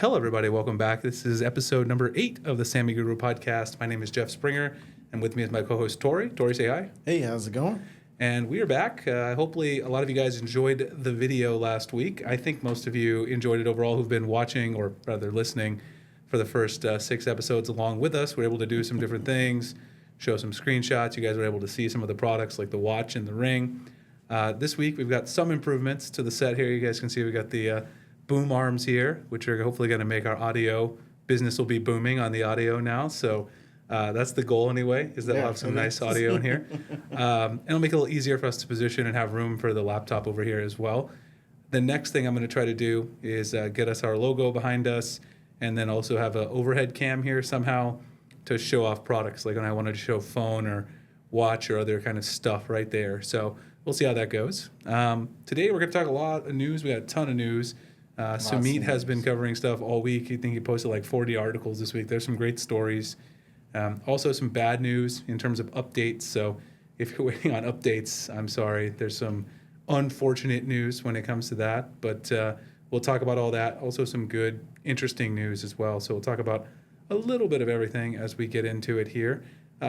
Hello, everybody. Welcome back. This is episode number 8 of the Sammy Guru podcast. My name is Jeff Springer, and with me is my co-host, Tori. Tori, say hi. Hey, how's it going? And we are back. Hopefully, a lot of you guys enjoyed the video last week. I think most of you enjoyed it overall who've been watching, or rather listening, for the first 6 episodes along with us. We're able to do some different things, show some screenshots. You guys were able to see some of the products like the watch and the ring. This week, we've got some improvements to the set here. You guys can see we got the boom arms here, which are hopefully going to make our audio business will be booming on the audio now. So that's the goal anyway, is that we'll have some nice audio in here. And it'll make it a little easier for us to position and have room for the laptop over here as well. The next thing I'm going to try to do is get us our logo behind us, and then also have an overhead cam here somehow to show off products, like when I wanted to show phone or watch or other kind of stuff right there. So we'll see how that goes. Today we're going to talk a lot of news. We got a ton of news. Sumit has been covering stuff all week. I think he posted like 40 articles this week. There's some great stories. Also some bad news in terms of updates. So if you're waiting on updates, I'm sorry. There's some unfortunate news when it comes to that. But we'll talk about all that. Also some good, interesting news as well. So we'll talk about a little bit of everything as we get into it here.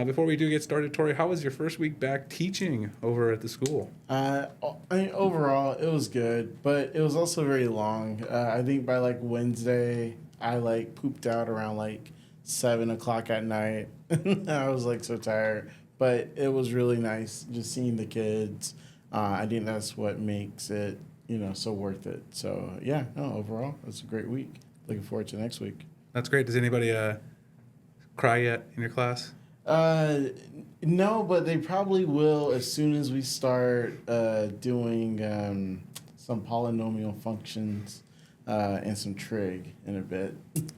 Before we do get started, Tori, how was your first week back teaching over at the school? Overall, it was good, but it was also very long. I think by like Wednesday, I like pooped out around like 7 o'clock at night. I was like so tired, but it was really nice just seeing the kids. I think that's what makes it, so worth it. So yeah, overall, it's a great week. Looking forward to next week. That's great. Does anybody cry yet in your class? No, but they probably will as soon as we start doing some polynomial functions and some trig in a bit.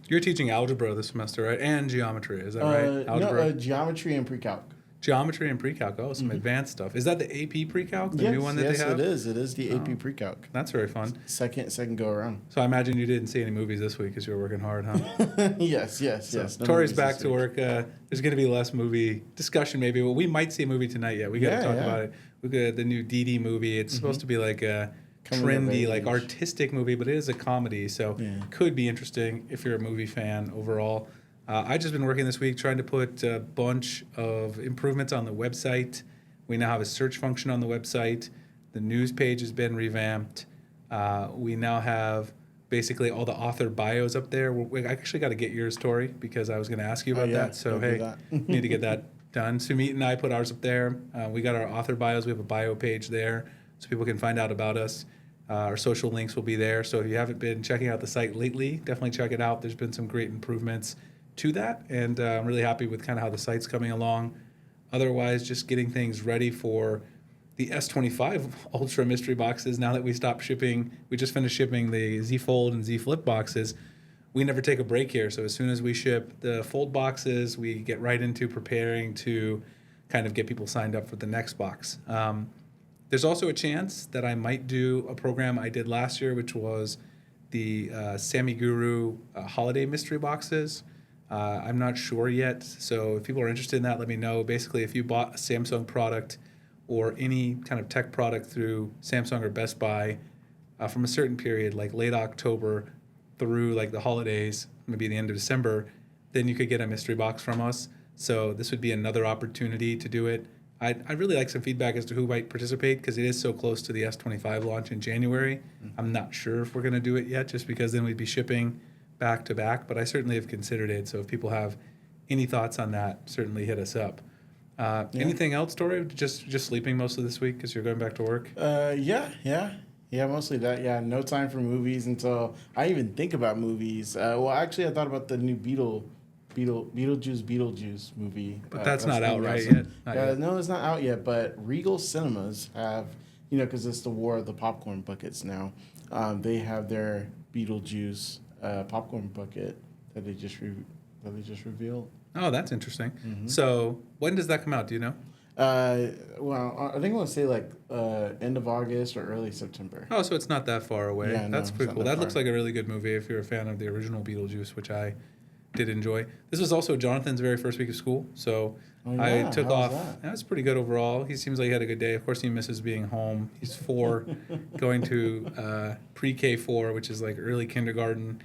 You're teaching algebra this semester, right? And geometry, is that right? Algebra? No, geometry and pre-calc. Geometry and pre-calc. Oh, some advanced stuff. Is that the AP pre-calc, the new one that they have? Yes, it is. It is the AP pre-calc. That's very fun. Second go around. So I imagine you didn't see any movies this week because you were working hard, huh? Yes. No, Tori's back to work. There's going to be less movie discussion maybe. Well, we might see a movie tonight yet. We got to talk about it. We got the new Dee Dee movie. It's supposed to be like a trendy, like artistic movie, but it is a comedy. So could be interesting if you're a movie fan overall. I've just been working this week trying to put a bunch of improvements on the website. We now have a search function on the website. The news page has been revamped. We now have basically all the author bios up there. I actually got to get yours, Tori, because I was going to ask you about that. So, hey, need to get that done. Sumit and I put ours up there. We got our author bios. We have a bio page there so people can find out about us. Our social links will be there. So if you haven't been checking out the site lately, definitely check it out. There's been some great improvements to that, and I'm really happy with kind of how the site's coming along. Otherwise, just getting things ready for the S25 Ultra mystery boxes. Now that we stopped shipping, we just finished shipping the Z Fold and Z Flip boxes. We never take a break here, so as soon as we ship the Fold boxes, we get right into preparing to kind of get people signed up for the next box. There's also a chance that I might do a program I did last year, which was the Sammy Guru holiday mystery boxes. I'm not sure yet, so if people are interested in that, let me know. Basically, if you bought a Samsung product or any kind of tech product through Samsung or Best Buy from a certain period, like late October through like the holidays, maybe the end of December, then you could get a mystery box from us. So this would be another opportunity to do it. I'd really like some feedback as to who might participate because it is so close to the S25 launch in January. I'm not sure if we're going to do it yet just because then we'd be shipping back to back, but I certainly have considered it. So if people have any thoughts on that, certainly hit us up. Anything else, Tori? Just sleeping most of this week because you're going back to work? Yeah, mostly that. Yeah, no time for movies until I even think about movies. Well, actually, I thought about the new Beetlejuice movie. But that's not out right yet. No, it's not out yet, but Regal Cinemas have, because it's the war of the popcorn buckets now, they have their Beetlejuice popcorn bucket that they just revealed. Oh, that's interesting. Mm-hmm. So when does that come out? Do you know? Well, I think I want to say like end of August or early September. Oh, so it's not that far away. Yeah, that's pretty cool. That looks like a really good movie if you're a fan of the original Beetlejuice, which I did enjoy. This was also Jonathan's very first week of school, so I took off. That was pretty good overall. He seems like he had a good day. Of course, he misses being home. He's 4, going to pre-K 4, which is like early kindergarten.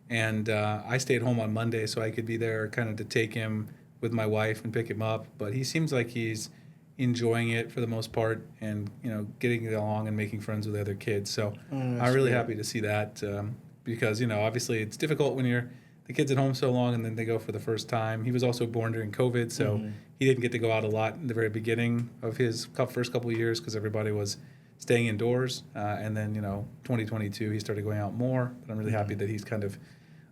And I stayed home on Monday so I could be there kind of to take him with my wife and pick him up. But he seems like he's enjoying it for the most part and, getting along and making friends with other kids. So I'm really happy to see that because, obviously it's difficult when the kid's at home so long and then they go for the first time. He was also born during COVID, so he didn't get to go out a lot in the very beginning of his first couple of years because everybody was staying indoors. And then, 2022, he started going out more. But I'm really happy that he's kind of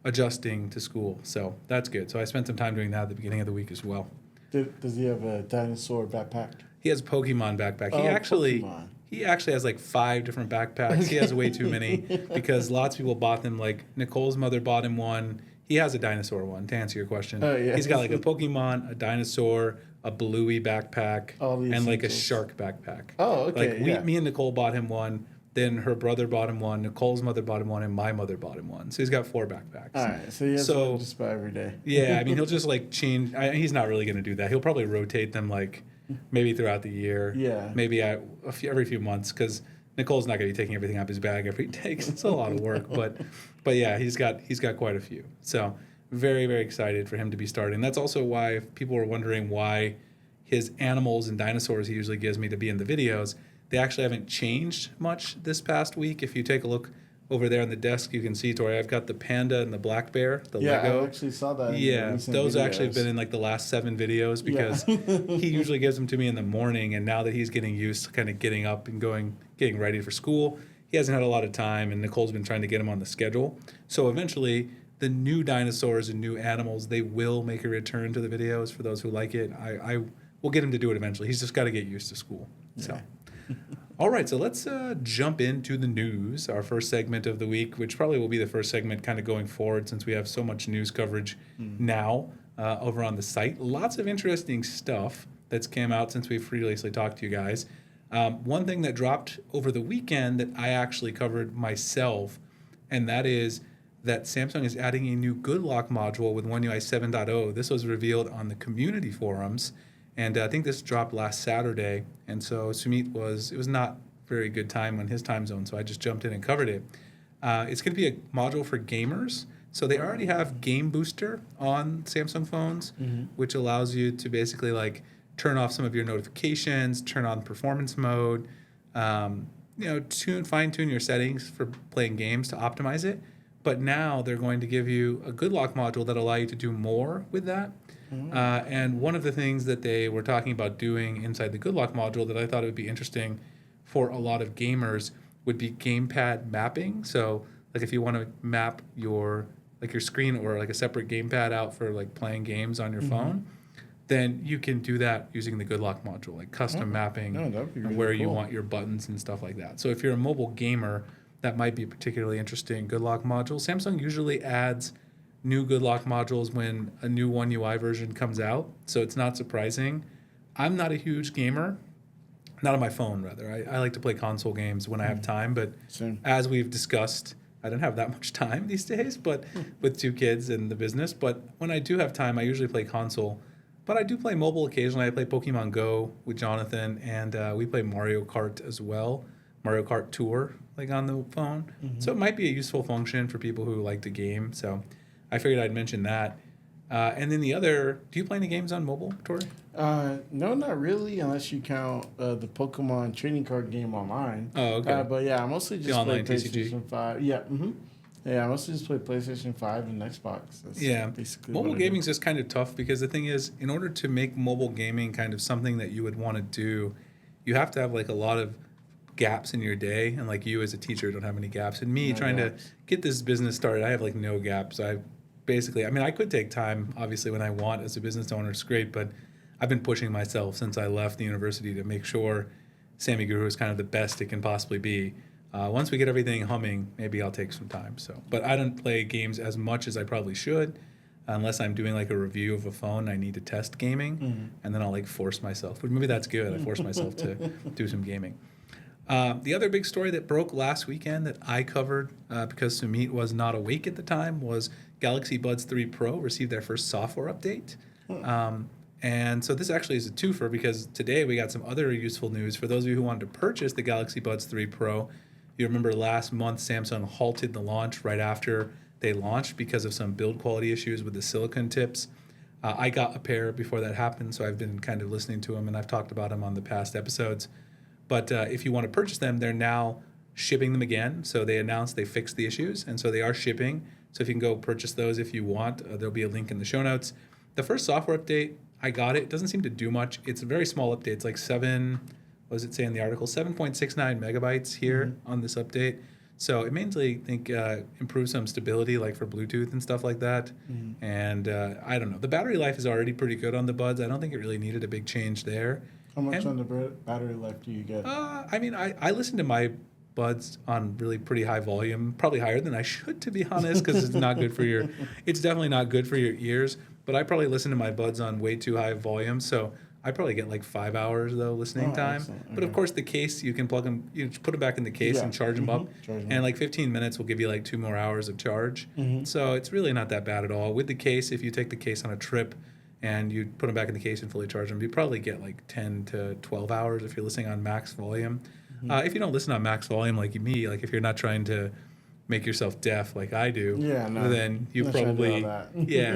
adjusting to school. So that's good. So I spent some time doing that at the beginning of the week as well. Does he have a dinosaur backpack? He has a Pokemon backpack. Pokemon. He actually has like 5 different backpacks. He has way too many because lots of people bought them. Like Nicole's mother bought him one. He has a dinosaur one, to answer your question. Oh, yeah. He's got like a Pokemon, a dinosaur, a Bluey backpack, and like a shark backpack. Oh, okay. Like me and Nicole bought him one. Then her brother bought him one. Nicole's mother bought him one, and my mother bought him one. So he's got 4 backpacks. All right. So he has one just about every day. Yeah, I mean, he'll just like change. He's not really going to do that. He'll probably rotate them like maybe throughout the year. Yeah. Maybe every few months because Nicole's not going to be taking everything out of his bag every day 'cause it's a lot of work. But yeah, he's got quite a few. So very, very excited for him to be starting. That's also why people were wondering why his animals and dinosaurs he usually gives me to be in the videos, they actually haven't changed much this past week. If you take a look over there on the desk, you can see, Tori, I've got the panda and the black bear, the Lego. I actually saw that. Yeah, those actually have been in like the last 7 videos because he usually gives them to me in the morning, and now that he's getting used to kind of getting up and getting ready for school, he hasn't had a lot of time, and Nicole's been trying to get him on the schedule. So eventually, the new dinosaurs and new animals, they will make a return to the videos for those who like it. I will get him to do it eventually. He's just got to get used to school. So. All right, so let's jump into the news, our first segment of the week, which probably will be the first segment kind of going forward since we have so much news coverage now over on the site. Lots of interesting stuff that's came out since we've previously talked to you guys. One thing that dropped over the weekend that I actually covered myself, and that is that Samsung is adding a new Good Lock module with One UI 7.0. This was revealed on the community forums. And I think this dropped last Saturday, and so Sumit it was not very good time on his time zone, so I just jumped in and covered it. It's going to be a module for gamers. So they already have Game Booster on Samsung phones, which allows you to basically like turn off some of your notifications, turn on performance mode, fine tune your settings for playing games to optimize it. But now they're going to give you a Good Lock module that allow you to do more with that. And one of the things that they were talking about doing inside the Good Lock module that I thought it would be interesting for a lot of gamers would be gamepad mapping. So like if you want to map your screen or like a separate gamepad out for like playing games on your phone, then you can do that using the Good Lock module, like custom mapping that'd be really where you cool. want your buttons and stuff like that. So if you're a mobile gamer, that might be a particularly interesting Good Lock module. Samsung usually adds new Good Lock modules when a new One UI version comes out, so it's not surprising. I'm not a huge gamer, not on my phone rather. I like to play console games when I have time, but as we've discussed, I don't have that much time these days, but with 2 kids and the business. But when I do have time, I usually play console. But I do play mobile occasionally. I play Pokemon Go with Jonathan, and we play Mario Kart as well, Mario Kart Tour, like on the phone. So it might be a useful function for people who like to game. So I figured I'd mention that. And then do you play any games on mobile, Tori? No, not really, unless you count the Pokemon trading card game online. Oh, okay. But yeah, I mostly just play online PlayStation TCG? 5. Yeah, Yeah, I mostly just play PlayStation 5 and Xbox. That's basically mobile gaming is just kind of tough because the thing is, in order to make mobile gaming kind of something that you would want to do, you have to have like a lot of gaps in your day, and like you as a teacher don't have any gaps. And me trying to get this business started, I have like no gaps. I could take time, obviously, when I want as a business owner, it's great, but I've been pushing myself since I left the university to make sure Sammy Guru is kind of the best it can possibly be. Once we get everything humming, maybe I'll take some time. But I don't play games as much as I probably should, unless I'm doing like a review of a phone. I need to test gaming, and then I'll like force myself. But maybe that's good. I force myself to do some gaming. The other big story that broke last weekend that I covered because Sumit was not awake at the time was Galaxy Buds 3 Pro received their first software update. And so this actually is a twofer because today we got some other useful news. For those of you who wanted to purchase the Galaxy Buds 3 Pro, you remember last month Samsung halted the launch right after they launched because of some build quality issues with the silicon tips. I got a pair before that happened, so I've been kind of listening to them, and I've talked about them on the past episodes. But if you want to purchase them, they're now shipping them again. So they announced they fixed the issues, and so they are shipping. So if you can go purchase those if you want, there'll be a link in the show notes. The first software update, I got it. It doesn't seem to do much. It's a very small update. It's like what does it say in the article? 7.69 megabytes here on this update. So it mainly, improves some stability, like for Bluetooth and stuff like that. And I don't know. The battery life is already pretty good on the Buds. I don't think it really needed a big change there. How much on the battery life do you get? I listen to my Buds on really pretty high volume, probably higher than I should, to be honest, because it's not good for it's definitely not good for your ears. But I probably listen to my Buds on way too high volume, so I probably get like 5 hours though listening time. Excellent. But of course, the case, you can plug them, you put them back in the case and charge them up, and like 15 minutes will give you like 2 more hours of charge. So it's really not that bad at all. With the case, if you take the case on a trip and you put them back in the case and fully charge them, you probably get like 10 to 12 hours if you're listening on max volume. If you don't listen on max volume like me, like if you're not trying to make yourself deaf like I do, then you probably,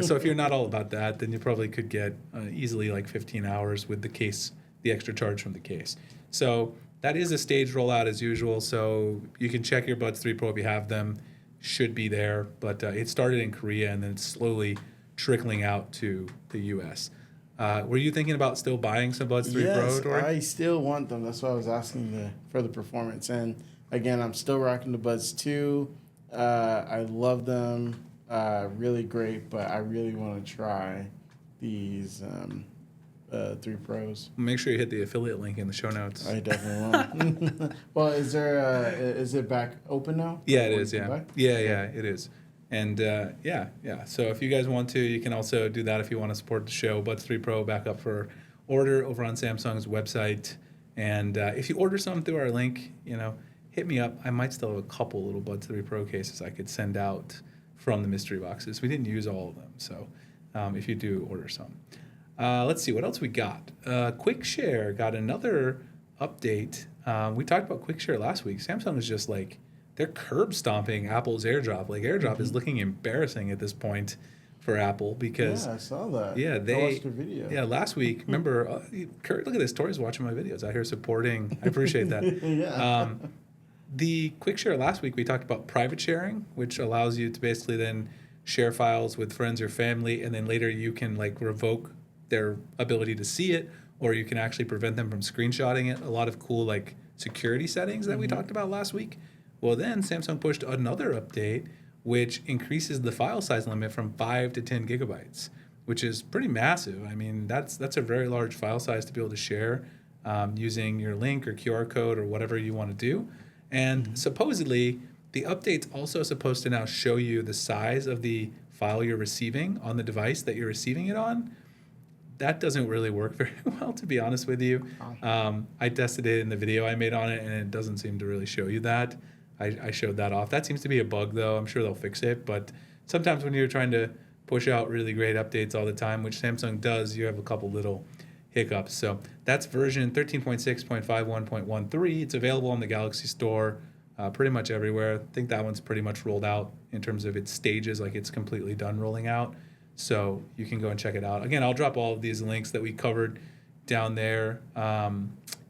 so if you're not all about that, then you probably could get easily like 15 hours with the case, the extra charge from the case. So that is a staged rollout as usual, so you can check your Buds 3 Pro if you have them, should be there, but it started in Korea and then it's slowly trickling out to the US. Were you thinking about still buying some Buds 3 Pro, Tori? I still want them. That's why I was asking for the performance. And again, I'm still rocking the Buds 2. I love them. Really great, but I really want to try these 3 Pros. Make sure you hit the affiliate link in the show notes. I definitely will. Well, is it back open now? Yeah, it is, yeah. Yeah, it is. And so if you guys want to, you can also do that if you want to support the show. Buds 3 Pro back up for order over on Samsung's website. And if you order some through our link, hit me up. I might still have a couple little Buds 3 Pro cases I could send out from the mystery boxes. We didn't use all of them, so if you do order some. Let's see, what else we got? QuickShare got another update. We talked about QuickShare last week. Samsung is just like, they're curb stomping Apple's AirDrop. Like AirDrop is looking embarrassing at this point for Apple because I saw that. Yeah, I watched your video. Yeah, last week. Remember, Kurt, look at this. Tori's watching my videos out here supporting. I appreciate that. The QuickShare last week we talked about private sharing, which allows you to basically then share files with friends or family, and then later you can like revoke their ability to see it, or you can actually prevent them from screenshotting it. A lot of cool like security settings that we talked about last week. Well, then Samsung pushed another update which increases the file size limit from 5 to 10 gigabytes, which is pretty massive. I mean, that's a very large file size to be able to share using your link or QR code or whatever you want to do. And supposedly, the update's also supposed to now show you the size of the file you're receiving on the device that you're receiving it on. That doesn't really work very well, to be honest with you. I tested it in the video I made on it, and it doesn't seem to really show you that. I showed that off. That seems to be a bug, though. I'm sure they'll fix it. But sometimes when you're trying to push out really great updates all the time, which Samsung does, you have a couple little hiccups. So that's version 13.6.51.13. It's available on the Galaxy Store pretty much everywhere. I think that one's pretty much rolled out in terms of its stages, like it's completely done rolling out. So you can go and check it out. Again, I'll drop all of these links that we covered down there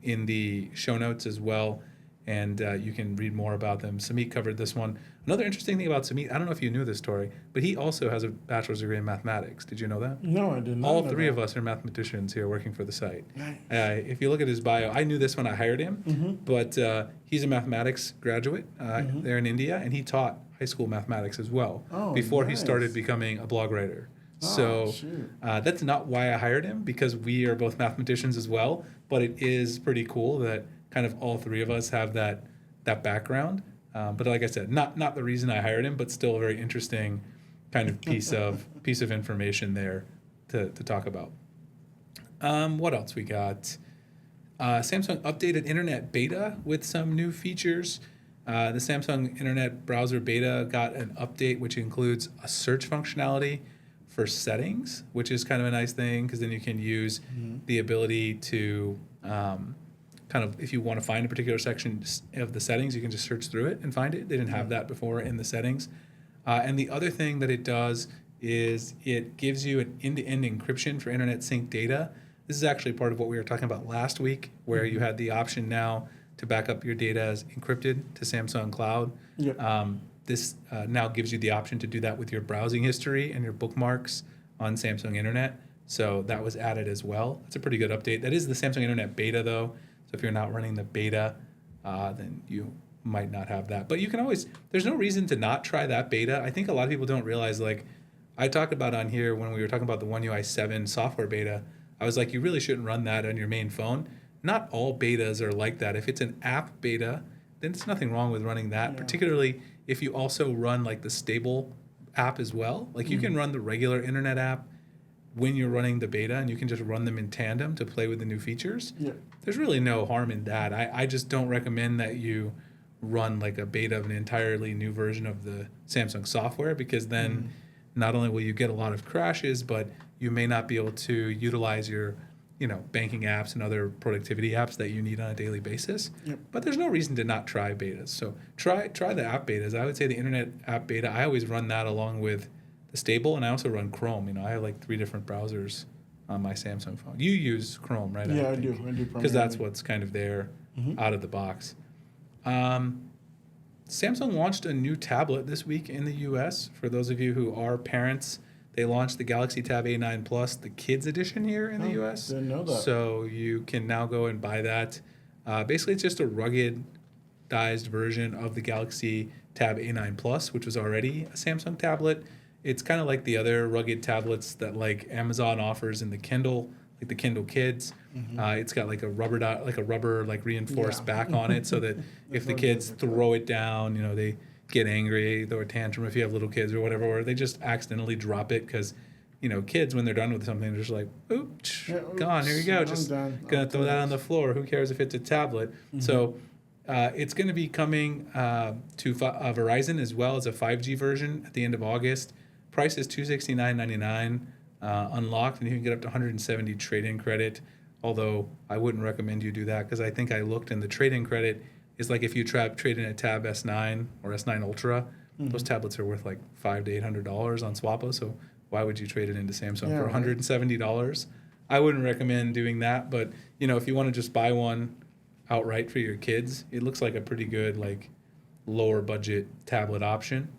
in the show notes as well. And you can read more about them. Samit covered this one. Another interesting thing about Samit, I don't know if you knew this story, but he also has a bachelor's degree in mathematics. Did you know that? No, I did not. All three of us are mathematicians here working for the site. Nice. If you look at his bio, I knew this when I hired him, but he's a mathematics graduate there in India, and he taught high school mathematics as well before he started becoming a blog writer. So that's not why I hired him, because we are both mathematicians as well, but it is pretty cool that kind of all three of us have that background. But like I said, not the reason I hired him, but still a very interesting kind of piece of information there to talk about. What else we got? Samsung updated Internet Beta with some new features. The Samsung Internet Browser Beta got an update which includes a search functionality for settings, which is kind of a nice thing because then you can use the ability to kind of, if you want to find a particular section of the settings, you can just search through it and find it. They didn't have that before in the settings. And the other thing that it does is it gives you an end-to-end encryption for internet sync data. This is actually part of what we were talking about last week, where you had the option now to back up your data as encrypted to Samsung Cloud. Yep. This now gives you the option to do that with your browsing history and your bookmarks on Samsung Internet. So that was added as well. It's a pretty good update. That is the Samsung Internet beta, though. So if you're not running the beta, then you might not have that. But you can always, there's no reason to not try that beta. I think a lot of people don't realize, like I talked about on here when we were talking about the One UI 7 software beta, I was like, you really shouldn't run that on your main phone. Not all betas are like that. If it's an app beta, then there's nothing wrong with running that, particularly if you also run like the stable app as well. Like you can run the regular internet app when you're running the beta, and you can just run them in tandem to play with the new features. Yeah. There's really no harm in that. I just don't recommend that you run like a beta of an entirely new version of the Samsung software, because then not only will you get a lot of crashes, but you may not be able to utilize your banking apps and other productivity apps that you need on a daily basis. Yep. But there's no reason to not try betas. So try the app betas. I would say the internet app beta, I always run that along with the stable, and I also run Chrome. I have like 3 different browsers on my Samsung phone. You use Chrome, right? Yeah, I do. Because that's what's kind of there out of the box. Samsung launched a new tablet this week in the US. For those of you who are parents, they launched the Galaxy Tab A9 Plus, the kids edition here in the US. Didn't know that. So you can now go and buy that. Basically, it's just a ruggedized version of the Galaxy Tab A9 Plus, which was already a Samsung tablet. It's kind of like the other rugged tablets that like Amazon offers in the Kindle, like the Kindle Kids. It's got like a rubber reinforced back on it, so that if the kids throw it down, they get angry, throw a tantrum if you have little kids or whatever, or they just accidentally drop it because, kids, when they're done with something, they're just like, oops, gone, here you go, just gonna throw that on the floor. Who cares if it's a tablet? So it's going to be coming to Verizon as well as a 5G version at the end of August. Price is $269.99 unlocked, and you can get up to 170 trade-in credit, although I wouldn't recommend you do that because I think I looked, and the trade-in credit is like if you trade in a Tab S9 or S9 Ultra, those tablets are worth like $500 to $800 on Swappo, so why would you trade it into Samsung for $170? I wouldn't recommend doing that, but if you want to just buy one outright for your kids, it looks like a pretty good lower budget tablet option.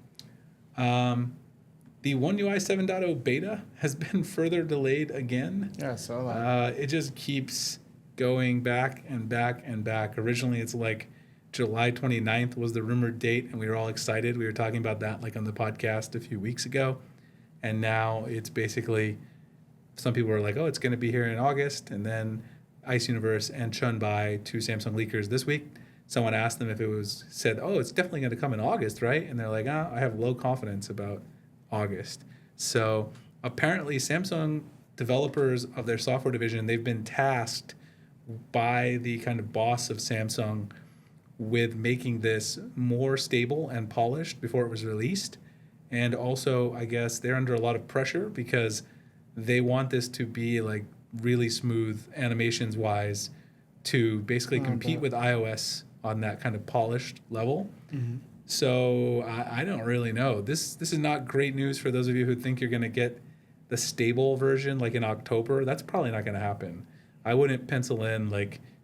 The One UI 7.0 beta has been further delayed again. Yeah, I saw that. It just keeps going back and back and back. Originally, it's like July 29th was the rumored date, and we were all excited. We were talking about that on the podcast a few weeks ago. And now it's basically, some people were like, oh, it's going to be here in August. And then Ice Universe and Chunbai, 2 Samsung leakers this week, someone asked them if it was said, oh, it's definitely going to come in August, right? And they're like, I have low confidence about August. So apparently Samsung developers of their software division, they've been tasked by the kind of boss of Samsung with making this more stable and polished before it was released. And also, I guess they're under a lot of pressure because they want this to be really smooth animations wise to basically compete with iOS on that kind of polished level. So I don't really know. This is not great news for those of you who think you're going to get the stable version in October. That's probably not going to happen. I wouldn't pencil in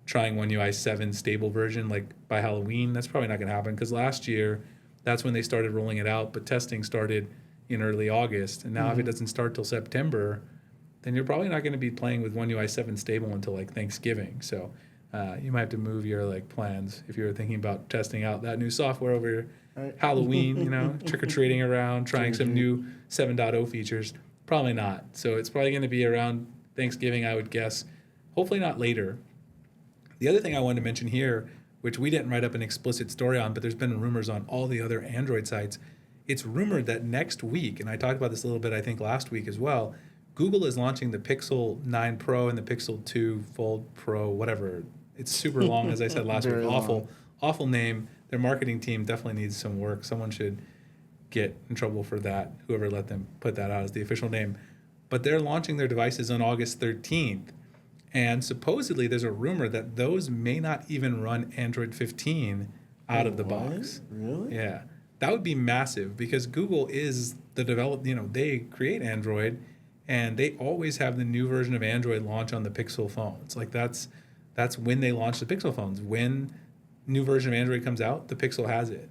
trying One UI 7 stable version by Halloween. That's probably not going to happen because last year that's when they started rolling it out, but testing started in early August. And now if it doesn't start till September, then you're probably not going to be playing with One UI 7 stable until Thanksgiving. So you might have to move your plans if you're thinking about testing out that new software over Halloween, trick-or-treating around, trying some new 7.0 features. Probably not. So it's probably going to be around Thanksgiving, I would guess. Hopefully not later. The other thing I wanted to mention here, which we didn't write up an explicit story on, but there's been rumors on all the other Android sites. It's rumored that next week, and I talked about this a little bit, I think, last week as well, Google is launching the Pixel 9 Pro and the Pixel 2 Fold Pro, whatever. It's super long, as I said last week. Awful name. Their marketing team definitely needs some work. Someone should get in trouble for that, whoever let them put that out as the official name. But they're launching their devices on August 13th. And supposedly there's a rumor that those may not even run Android 15 out of the box. Really? Yeah. that would be massive because Google is the they create Android, and they always have the new version of Android launch on the Pixel phones. Like that's when they launch the Pixel phones. When new version of Android comes out, the Pixel has it.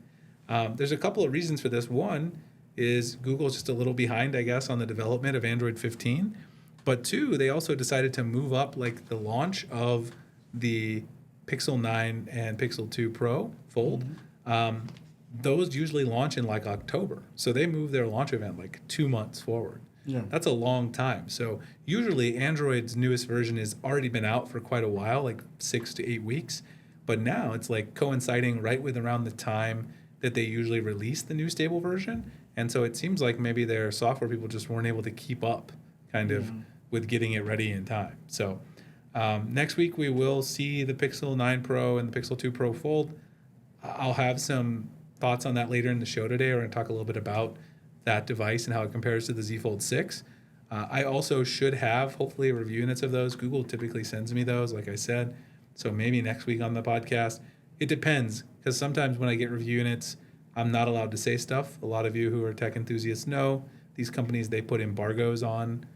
There's a couple of reasons for this. One is Google's just a little behind, I guess, on the development of Android 15. But two, they also decided to move up like the launch of the Pixel 9 and Pixel 2 Pro Fold. Those usually launch in like October. So they move their launch event like 2 months forward. Yeah. That's a long time. So usually Android's newest version has already been out for quite a while, like 6 to 8 weeks. But now it's like coinciding right with around the time that they usually release the new stable version. And so it seems like maybe their software people just weren't able to keep up kind of with getting it ready in time. So next week we will see the Pixel 9 Pro and the Pixel 2 Pro Fold. I'll have some thoughts on that later in the show today. We're going to talk a little bit about that device and how it compares to the Z Fold 6. I also should have, hopefully, review units of those. Google typically sends me those, like I said. So maybe next week on the podcast. It depends, because sometimes when I get review units, I'm not allowed to say stuff. A lot of you who are tech enthusiasts know these companies, they put embargoes on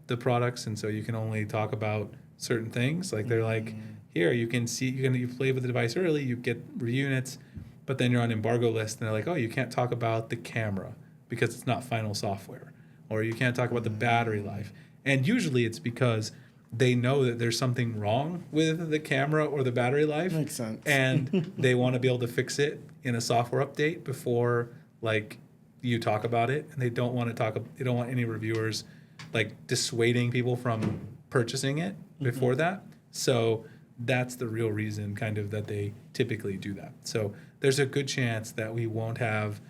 the products, and so you can only talk about certain things. Like they're like, here, you can see, you play with the device early, you get review units, but then you're on embargo list, and they're like, oh, you can't talk about the camera because it's not final software, or you can't talk about the battery life. And usually it's because they know that there's something wrong with the camera or the battery life. Makes sense. And they want to be able to fix it in a software update before like you talk about it. And they don't want any reviewers like dissuading people from purchasing it before that. So that's the real reason kind of that they typically do that. So there's a good chance that we won't have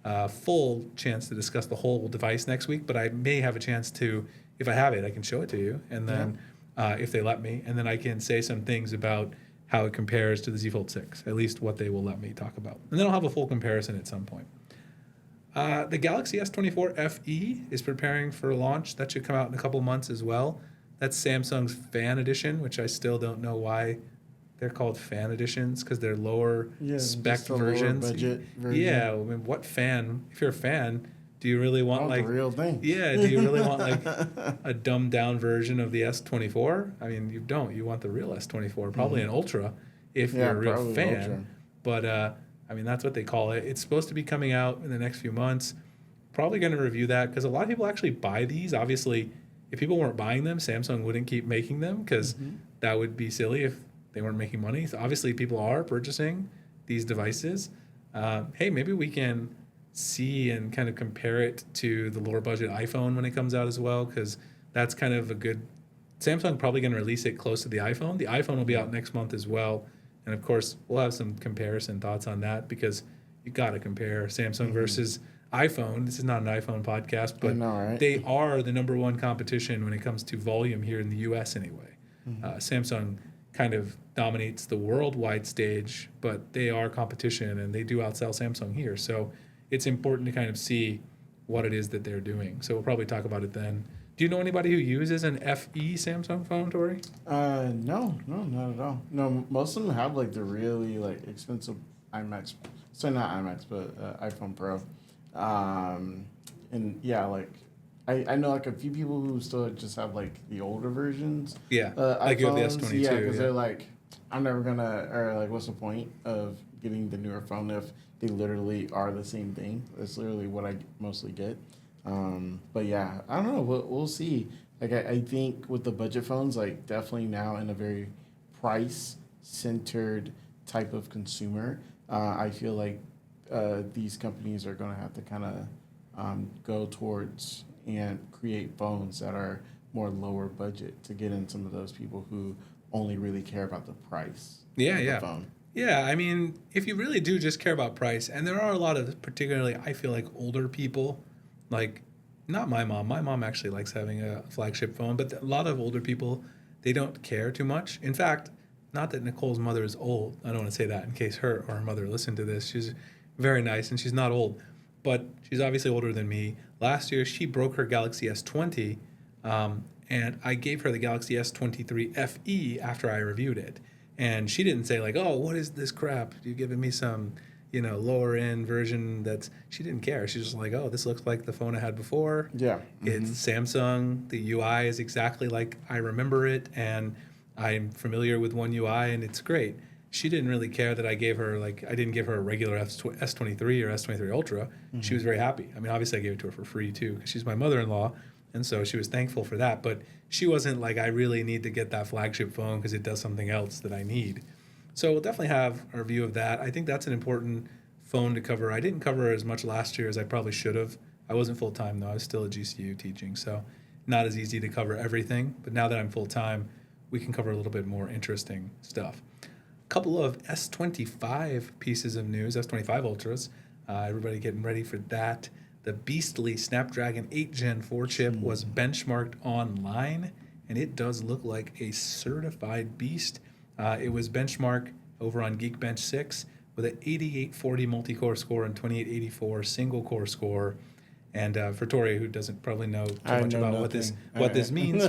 a full chance to discuss the whole device next week, but I may have a chance to, if I have it, I can show it to you. And then if they let me, and then I can say some things about how it compares to the Z Fold 6, at least what they will let me talk about. And then I'll have a full comparison at some point. The Galaxy S24 FE is preparing for launch. That should come out in a couple months as well. That's Samsung's Fan Edition, which I still don't know why they're called Fan Editions, because they're lower spec versions. Lower budget version. Yeah, I mean, what fan? If you're a fan, do you really want like the real thing? Yeah, do you really want like a dumbed down version of the S24? I mean, you don't. You want the real S24, probably an Ultra, if you're a real fan. Ultra. But I mean, that's what they call it. It's supposed to be coming out in the next few months. Probably going to review that because a lot of people actually buy these. Obviously, if people weren't buying them, Samsung wouldn't keep making them because that would be silly if they weren't making money. So obviously, people are purchasing these devices. Hey, maybe we can see and kind of compare it to the lower budget iPhone when it comes out as well, because that's kind of a good. Samsung probably going to release it close to the iPhone. The iPhone will be out next month as well. And of course, we'll have some comparison thoughts on that because you got to compare Samsung versus iPhone. This is not an iPhone podcast, but they are the number one competition when it comes to volume here in the U.S. anyway. Samsung kind of dominates the worldwide stage, but they are competition and they do outsell Samsung here. So it's important to kind of see what it is that they're doing. So we'll probably talk about it then. Do you know anybody who uses an FE Samsung phone, Tori? No, not at all. No, most of them have like the really like expensive iMacs. So not iMacs, but iPhone Pro. And yeah, like I know like a few people who still just have like the older versions. Yeah, like you have the S22. Yeah, because they're like, I'm never gonna, or like, what's the point of getting the newer phone if they literally are the same thing? That's literally what I mostly get. But yeah, I don't know. We'll see. Like I think with the budget phones, like definitely now in a very price-centered type of consumer, I feel like these companies are going to have to kind of go towards and create phones that are more lower budget to get in some of those people who only really care about the price of the phone. Yeah, I mean, if you really do just care about price, and there are a lot of particularly, I feel like, older people, like, not my mom. My mom actually likes having a flagship phone, but a lot of older people, they don't care too much. In fact, not that Nicole's mother is old. I don't want to say that in case her or her mother listen to this. She's very nice, and she's not old, but she's obviously older than me. Last year, she broke her Galaxy S20, and I gave her the Galaxy S23 FE after I reviewed it. And she didn't say like, oh, what is this crap? You're giving me some, lower end version she didn't care. She's just like, oh, this looks like the phone I had before. Yeah. It's Samsung. The UI is exactly like I remember it, and I'm familiar with One UI, and it's great. She didn't really care that I didn't give her a regular S23 or S23 Ultra. She was very happy. I mean, obviously I gave it to her for free too, because she's my mother-in-law, and so she was thankful for that. But she wasn't like, I really need to get that flagship phone because it does something else that I need. So we'll definitely have a review of that. I think that's an important phone to cover. I didn't cover as much last year as I probably should have. I wasn't full-time though. I was still at GCU teaching, so not as easy to cover everything. But now that I'm full-time, we can cover a little bit more interesting stuff. Couple of S25 pieces of news, S25 Ultras. Everybody getting ready for that. The beastly Snapdragon 8 Gen 4 chip was benchmarked online, and it does look like a certified beast. It was benchmarked over on Geekbench 6 with an 8840 multi-core score and 2884 single-core score. And for Tori, who doesn't probably know too much about what this means,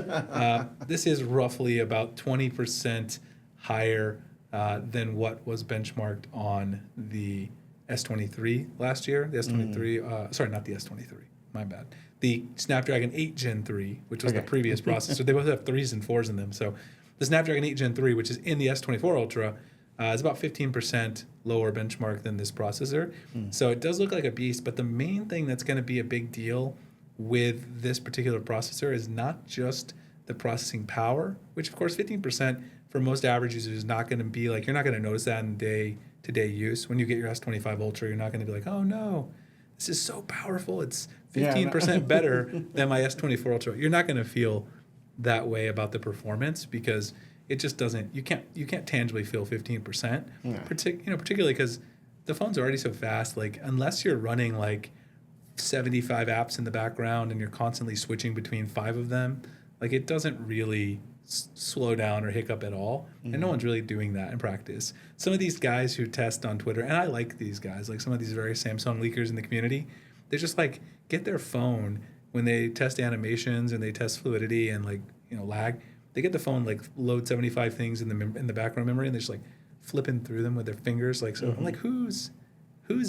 this is roughly about 20% higher than what was benchmarked on the S23 last year. The S23, sorry, not the S23, my bad. The Snapdragon 8 Gen 3, which was the previous processor. They both have 3s and 4s in them. So the Snapdragon 8 Gen 3, which is in the S24 Ultra, is about 15% lower benchmark than this processor. So it does look like a beast, but the main thing that's going to be a big deal with this particular processor is not just the processing power, which of course 15% for most average users is not going to be like, you're not going to notice that in day-to-day use. When you get your S25 Ultra, you're not going to be like, oh no, this is so powerful. It's 15% better than my S24 Ultra. You're not going to feel that way about the performance because it just doesn't. You can't tangibly feel 15%. Particularly because the phone's already so fast. Like unless you're running like 75 apps in the background and you're constantly switching between 5 of them, like it doesn't really slow down or hiccup at all. And no one's really doing that in practice. Some of these guys who test on Twitter, and I like these guys, like some of these very Samsung leakers in the community, they just like get their phone when they test animations and they test fluidity and like lag. They get the phone like load 75 things in the background memory and they're just like flipping through them with their fingers. Like so, I'm like, who's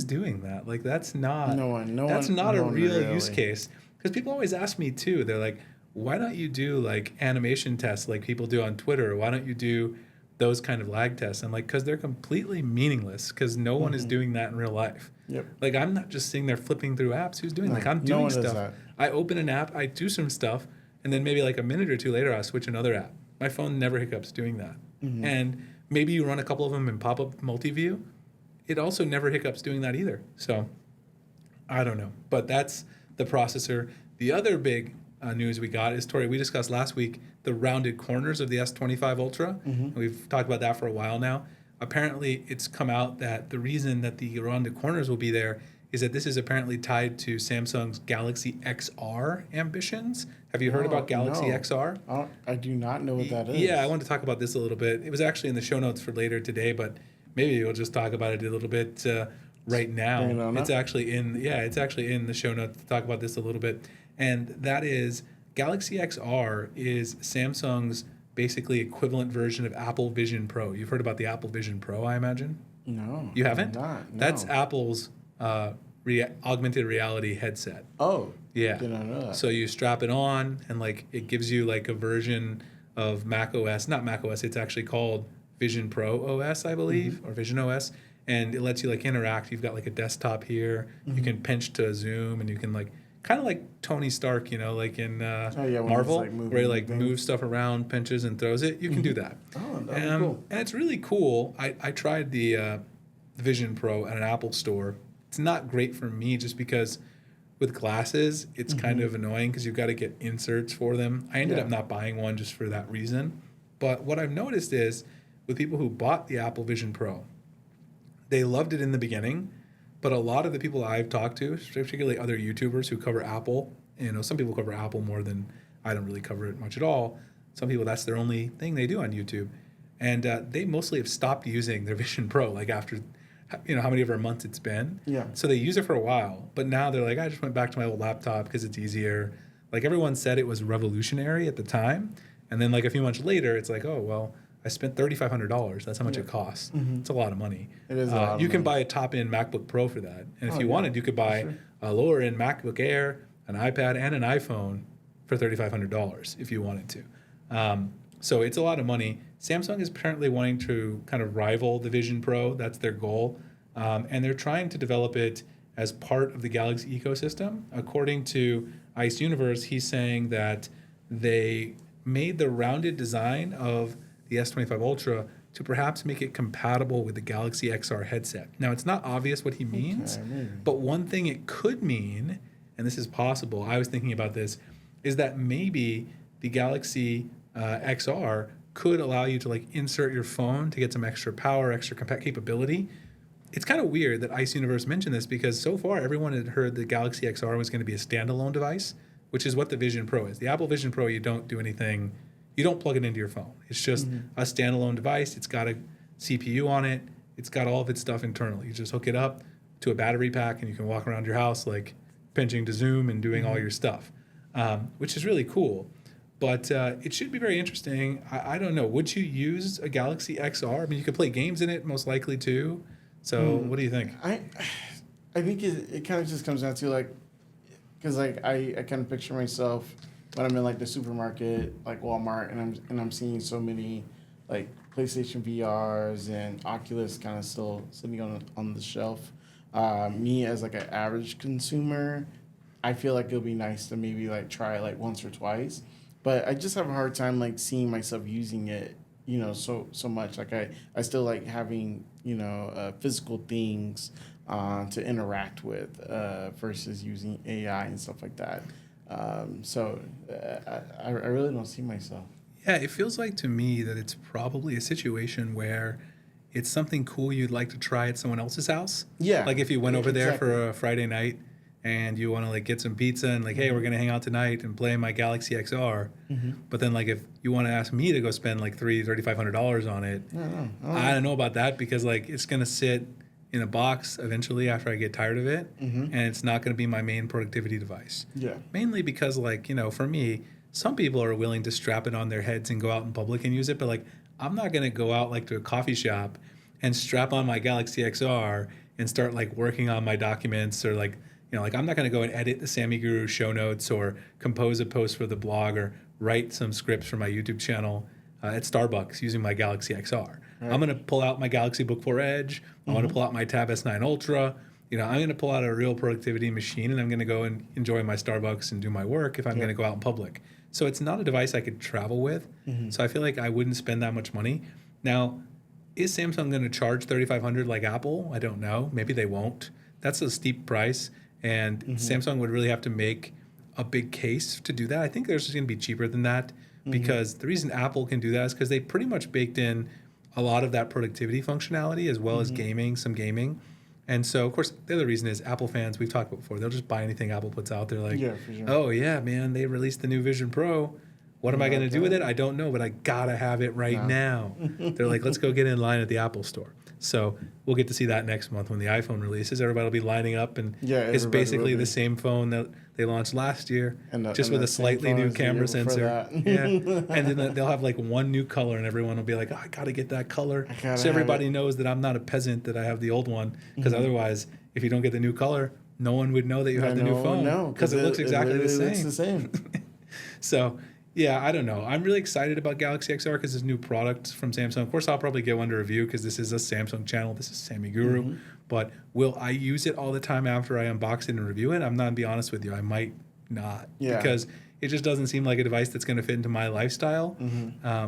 doing that? Like that's not a real use case. Because people always ask me too. They're like, why don't you do like animation tests like people do on Twitter? Why don't you do those kind of lag tests? I'm like, because they're completely meaningless because no one is doing that in real life. Yep. Like I'm not just sitting there flipping through apps. Who's doing like I'm doing stuff. I open an app, I do some stuff, and then maybe like a minute or two later I switch another app. My phone never hiccups doing that. And maybe you run a couple of them in pop-up multi-view. It also never hiccups doing that either. So I don't know. But that's the processor. The other big news we got is, Tori, we discussed last week the rounded corners of the S25 Ultra. We've talked about that for a while now. Apparently, it's come out that the reason that the rounded corners will be there is that this is apparently tied to Samsung's Galaxy XR ambitions. Have you heard about Galaxy XR? I do not know what that is. Yeah, I wanted to talk about this a little bit. It was actually in the show notes for later today, but maybe we'll just talk about it a little bit right now. It's actually in the show notes to talk about this a little bit. And that is Galaxy XR is Samsung's basically equivalent version of Apple Vision Pro. You've heard about the Apple Vision Pro, I imagine? No. You haven't? Not, no. That's Apple's augmented reality headset. Oh. Yeah. Did not know that. So you strap it on and like it gives you like a version of Mac OS. Not Mac OS, it's actually called Vision Pro OS, I believe, or Vision OS. And it lets you like interact. You've got like a desktop here. You can pinch to zoom and you can like kind of like Tony Stark, like in Marvel, like where he like moves stuff around, pinches and throws it. You can do that. Oh, that's cool. And it's really cool. I tried the Vision Pro at an Apple store. It's not great for me just because with glasses, it's kind of annoying because you've got to get inserts for them. I ended up not buying one just for that reason. But what I've noticed is with people who bought the Apple Vision Pro, they loved it in the beginning. But a lot of the people I've talked to, particularly other YouTubers who cover Apple, some people cover Apple more than I don't really cover it much at all. Some people, that's their only thing they do on YouTube. And they mostly have stopped using their Vision Pro, like after, how many ever months it's been. Yeah. So they use it for a while. But now they're like, I just went back to my old laptop because it's easier. Like everyone said it was revolutionary at the time. And then like a few months later, it's like, oh, well, I spent $3,500. That's how much it costs. Mm-hmm. It's a lot of money. It is a lot of You can money. buy a top-end MacBook Pro for that. And if you yeah, wanted, you could buy sure. a lower-end MacBook Air, an iPad, and an iPhone for $3,500 if you wanted to. So it's a lot of money. Samsung is apparently wanting to kind of rival the Vision Pro. That's their goal. And they're trying to develop it as part of the Galaxy ecosystem. According to Ice Universe, he's saying that they made the rounded design of the S25 Ultra to perhaps make it compatible with the Galaxy XR headset. Now, it's not obvious what he means, but one thing it could mean, and this is possible, I was thinking about this, is that maybe the Galaxy XR could allow you to like insert your phone to get some extra power, extra capability. It's kind of weird that Ice Universe mentioned this because so far everyone had heard the Galaxy XR was going to be a standalone device, which is what the Vision Pro is. The Apple Vision Pro, you don't do anything, you don't plug it into your phone. It's just a standalone device. It's got a CPU on it. It's got all of its stuff internally. You just hook it up to a battery pack and you can walk around your house like pinching to zoom and doing all your stuff, which is really cool. But it should be very interesting. I don't know. Would you use a Galaxy XR? I mean, you could play games in it most likely too. So what do you think? I think it kind of just comes down to like, because like I kind of picture myself when I'm in like the supermarket, like Walmart, and I'm seeing so many like PlayStation VRs and Oculus kind of still sitting on the shelf. Me as like an average consumer, I feel like it'll be nice to maybe like try it like once or twice, but I just have a hard time like seeing myself using it, you know, so much. Like I still like having, you know, physical things to interact with versus using AI and stuff like that. So I really don't see myself. Yeah, it feels like to me that it's probably a situation where it's something cool you'd like to try at someone else's house. Yeah. Like if you went over there exactly. for a Friday night and you want to like get some pizza and like, hey, we're going to hang out tonight and play my Galaxy XR. But then like if you want to ask me to go spend like $3,500 on it, I don't know about that because like it's going to sit in a box eventually after I get tired of it, and it's not going to be my main productivity device. Yeah. Mainly because like, you know, for me, some people are willing to strap it on their heads and go out in public and use it, but like I'm not going to go out like to a coffee shop and strap on my Galaxy XR and start like working on my documents or like, you know, like I'm not going to go and edit the Sammy Guru show notes or compose a post for the blog or write some scripts for my YouTube channel at Starbucks using my Galaxy XR. Right. I'm going to pull out my Galaxy Book 4 Edge. I want to pull out my Tab S9 Ultra. You know, I'm going to pull out a real productivity machine and I'm going to go and enjoy my Starbucks and do my work if I'm going to go out in public. So it's not a device I could travel with. So I feel like I wouldn't spend that much money. Now, is Samsung going to charge $3,500 like Apple? I don't know. Maybe they won't. That's a steep price. And Samsung would really have to make a big case to do that. I think they're just going to be cheaper than that because the reason Apple can do that is because they pretty much baked in a lot of that productivity functionality as well as gaming, some gaming. And so, of course, the other reason is Apple fans, we've talked about before, they'll just buy anything Apple puts out. They're like, Yeah, for sure. oh, yeah, man, they released the new Vision Pro. What am I going to do with it? I don't know, but I got to have it right now. They're like, let's go get in line at the Apple store. So we'll get to see that next month when the iPhone releases. Everybody will be lining up, and it's basically the same phone that they launched last year, just with a slightly new camera sensor. Yeah, and then they'll have like one new color, and everyone will be like, oh, I got to get that color. So everybody knows that I'm not a peasant, that I have the old one, because otherwise, if you don't get the new color, no one would know that you have the new phone because it looks exactly the same. Looks the same. So, yeah, I don't know. I'm really excited about Galaxy XR because it's a new product from Samsung. Of course, I'll probably get one to review because this is a Samsung channel. This is Sammy Guru. But will I use it all the time after I unbox it and review it? I'm not going to be honest with you. I might not because it just doesn't seem like a device that's going to fit into my lifestyle.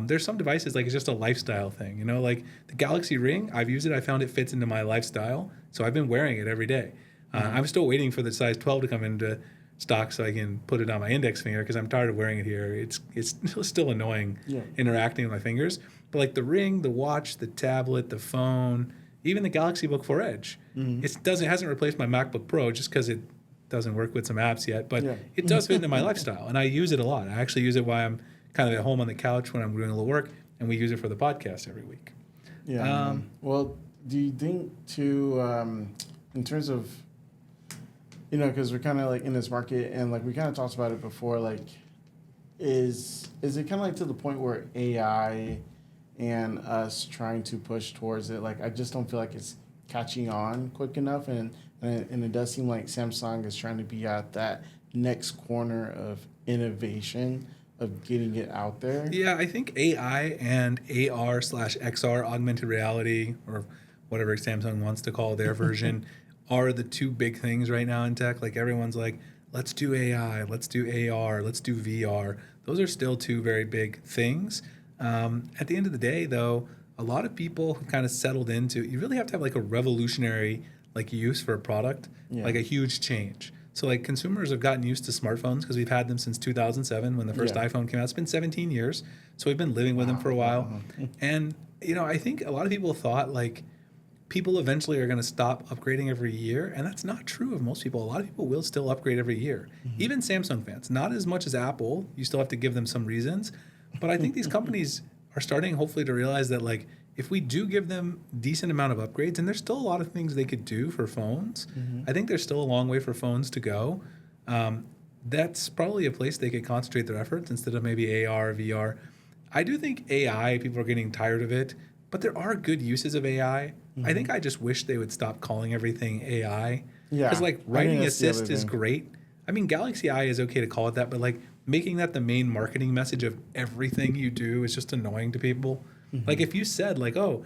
There's some devices, like it's just a lifestyle thing. You know, like the Galaxy Ring, I've used it. I found it fits into my lifestyle. So I've been wearing it every day. I'm still waiting for the size 12 to come into stock so I can put it on my index finger because I'm tired of wearing it here. It's still annoying interacting with my fingers. But like the Ring, the watch, the tablet, the phone, even the Galaxy Book 4 Edge, it hasn't replaced my MacBook Pro just because it doesn't work with some apps yet. But it does fit into my lifestyle, and I use it a lot. I actually use it while I'm kind of at home on the couch when I'm doing a little work, and we use it for the podcast every week. Yeah. Well, do you think too, in terms of, you know, because we're kind of like in this market and like we kind of talked about it before, like is it kind of like to the point where AI and us trying to push towards it. Like, I just don't feel like it's catching on quick enough, and it does seem like Samsung is trying to be at that next corner of innovation of getting it out there. Yeah, I think AI and AR/XR, augmented reality, or whatever Samsung wants to call their version, are the two big things right now in tech. Like everyone's like, let's do AI, let's do AR, let's do VR. Those are still two very big things. At the end of the day, though, a lot of people have kind of settled into, you really have to have like a revolutionary like use for a product, like a huge change. So like consumers have gotten used to smartphones because we've had them since 2007 when the first iPhone came out. It's been 17 years. So we've been living with them for a while. And, you know, I think a lot of people thought like people eventually are going to stop upgrading every year. And that's not true of most people. A lot of people will still upgrade every year. Even Samsung fans, not as much as Apple. You still have to give them some reasons. But I think these companies are starting hopefully to realize that like if we do give them decent amount of upgrades, and there's still a lot of things they could do for phones, I think there's still a long way for phones to go. That's probably a place they could concentrate their efforts instead of maybe AR, VR. I do think AI, people are getting tired of it, but there are good uses of AI. I think I just wish they would stop calling everything AI. Yeah. Because like writing assist is great. I mean, Galaxy Eye is okay to call it that, but like making that the main marketing message of everything you do is just annoying to people. Like if you said like, oh,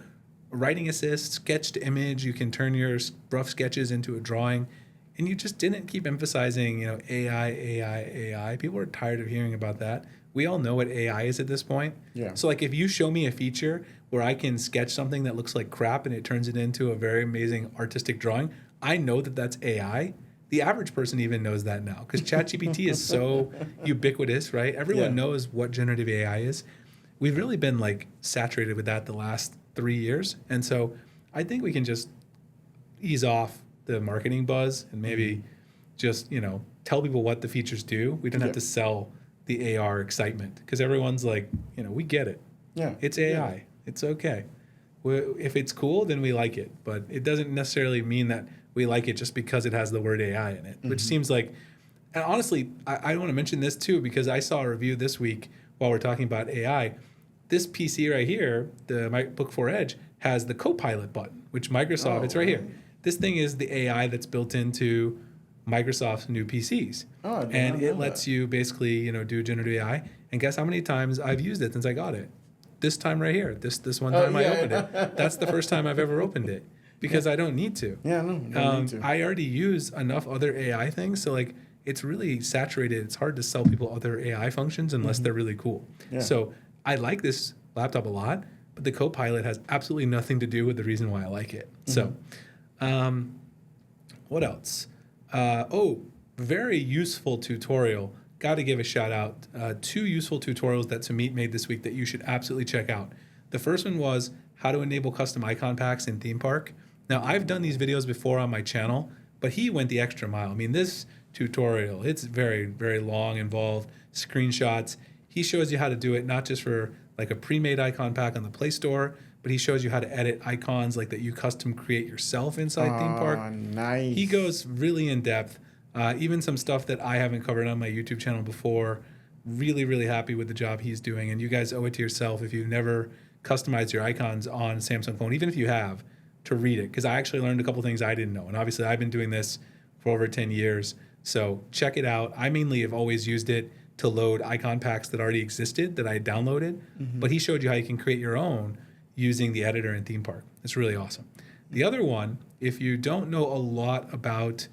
writing assist, sketch to image, you can turn your rough sketches into a drawing, and you just didn't keep emphasizing, you know, AI. People are tired of hearing about that. We all know what AI is at this point. Yeah. So like if you show me a feature where I can sketch something that looks like crap and it turns it into a very amazing artistic drawing, I know that that's AI. The average person even knows that now because ChatGPT is so ubiquitous, right? Everyone knows what generative AI is. We've really been like saturated with that the last 3 years. And so I think we can just ease off the marketing buzz and maybe just, you know, tell people what the features do. We don't have to sell the AR excitement because everyone's like, you know, we get it. Yeah. It's AI. It's okay. If it's cool, then we like it. But it doesn't necessarily mean that we like it just because it has the word AI in it, which seems like, and honestly, I want to mention this too because I saw a review this week while we're talking about AI. This PC right here, the MacBook 4 Edge, has the Copilot button, which Microsoft, it's right here. This thing is the AI that's built into Microsoft's new PCs. And it lets you basically, you know, do generative AI. And guess how many times I've used it since I got it? This time right here. This one time I opened it. That's the first time I've ever opened it because I don't need to. Yeah, no, don't need to. I already use enough other AI things. So like it's really saturated. It's hard to sell people other AI functions unless they're really cool. Yeah. So I like this laptop a lot, but the Copilot has absolutely nothing to do with the reason why I like it. So what else? Very useful tutorial. Got to give a shout out. 2 useful tutorials that Sumit made this week that you should absolutely check out. The first one was how to enable custom icon packs in Theme Park. Now, I've done these videos before on my channel, but he went the extra mile. I mean, this tutorial, it's very, very long, involved, screenshots. He shows you how to do it, not just for like a pre-made icon pack on the Play Store, but he shows you how to edit icons like that you custom create yourself inside Theme Park. Nice. He goes really in depth, even some stuff that I haven't covered on my YouTube channel before. Really, really happy with the job he's doing. And you guys owe it to yourself if you've never customized your icons on Samsung phone, even if you have, to read it. Because I actually learned a couple things I didn't know. And obviously I've been doing this for over 10 years. So check it out. I mainly have always used it to load icon packs that already existed that I downloaded. But he showed you how you can create your own using the editor in Theme Park. It's really awesome. The other one, if you don't know a lot about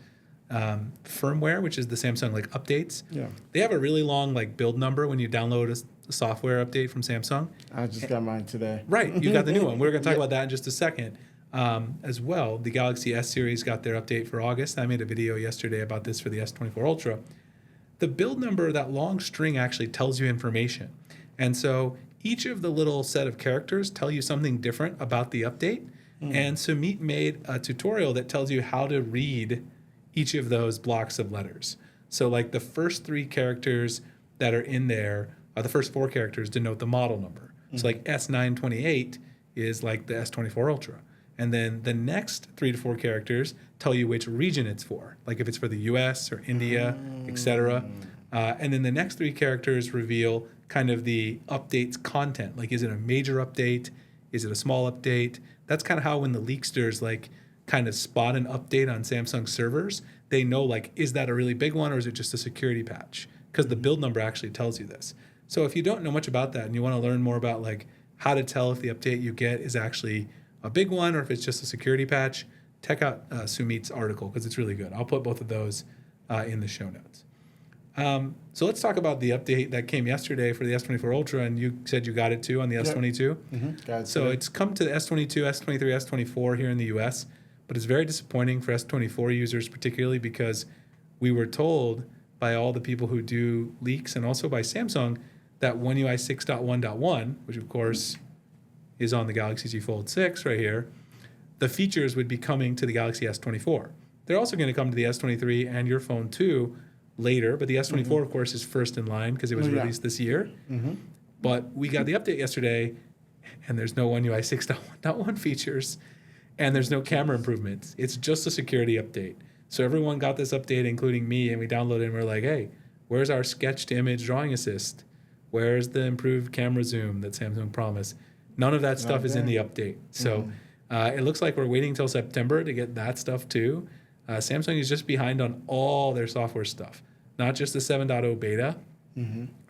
firmware, which is the Samsung like updates, they have a really long like build number when you download a software update from Samsung. I just got mine today. Right, you got the new one. We're going to talk about that in just a second. As well, the Galaxy S series got their update for August. I made a video yesterday about this for the S24 Ultra. The build number, that long string actually tells you information. And so each of the little set of characters tell you something different about the update. And Sumit made a tutorial that tells you how to read each of those blocks of letters. So like the first 3 characters that are in there, the first 4 characters denote the model number. So like S928 is like the S24 Ultra. And then the next 3 to 4 characters tell you which region it's for, like if it's for the US or India, etc. And then the next 3 characters reveal kind of the update's content. Like, is it a major update? Is it a small update? That's kind of how when the leaksters like kind of spot an update on Samsung servers, they know like, is that a really big one or is it just a security patch? Because the build number actually tells you this. So if you don't know much about that and you want to learn more about like how to tell if the update you get is actually a big one or if it's just a security patch, check out Sumit's article because it's really good. I'll put both of those in the show notes. So let's talk about the update that came yesterday for the S24 Ultra, and you said you got it too on the S22. Mm-hmm. So it's come to the S22, S23, S24 here in the US, but it's very disappointing for S24 users particularly because we were told by all the people who do leaks and also by Samsung that One UI 6.1.1, which of course is on the Galaxy Z Fold 6 right here, the features would be coming to the Galaxy S24. They're also going to come to the S23 and your phone too later, but the S24, of course, is first in line because it was released this year. But we got the update yesterday, and there's no One UI 6.1.1 features, and there's no camera improvements. It's just a security update. So everyone got this update, including me, and we downloaded it, and we're like, hey, where's our sketch-to-image drawing assist? Where's the improved camera zoom that Samsung promised? None of that stuff is in the update. So it looks like we're waiting until September to get that stuff too. Samsung is just behind on all their software stuff, not just the 7.0 beta.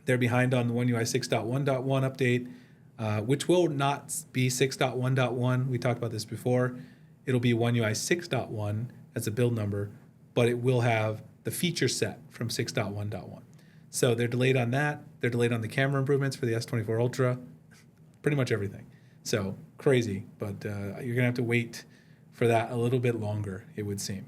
They're behind on the One UI 6.1.1 update, which will not be 6.1.1. We talked about this before. It'll be One UI 6.1 as a build number, but it will have the feature set from 6.1.1. So they're delayed on that. They're delayed on the camera improvements for the S24 Ultra, pretty much everything. So crazy, but you're going to have to wait for that a little bit longer, it would seem.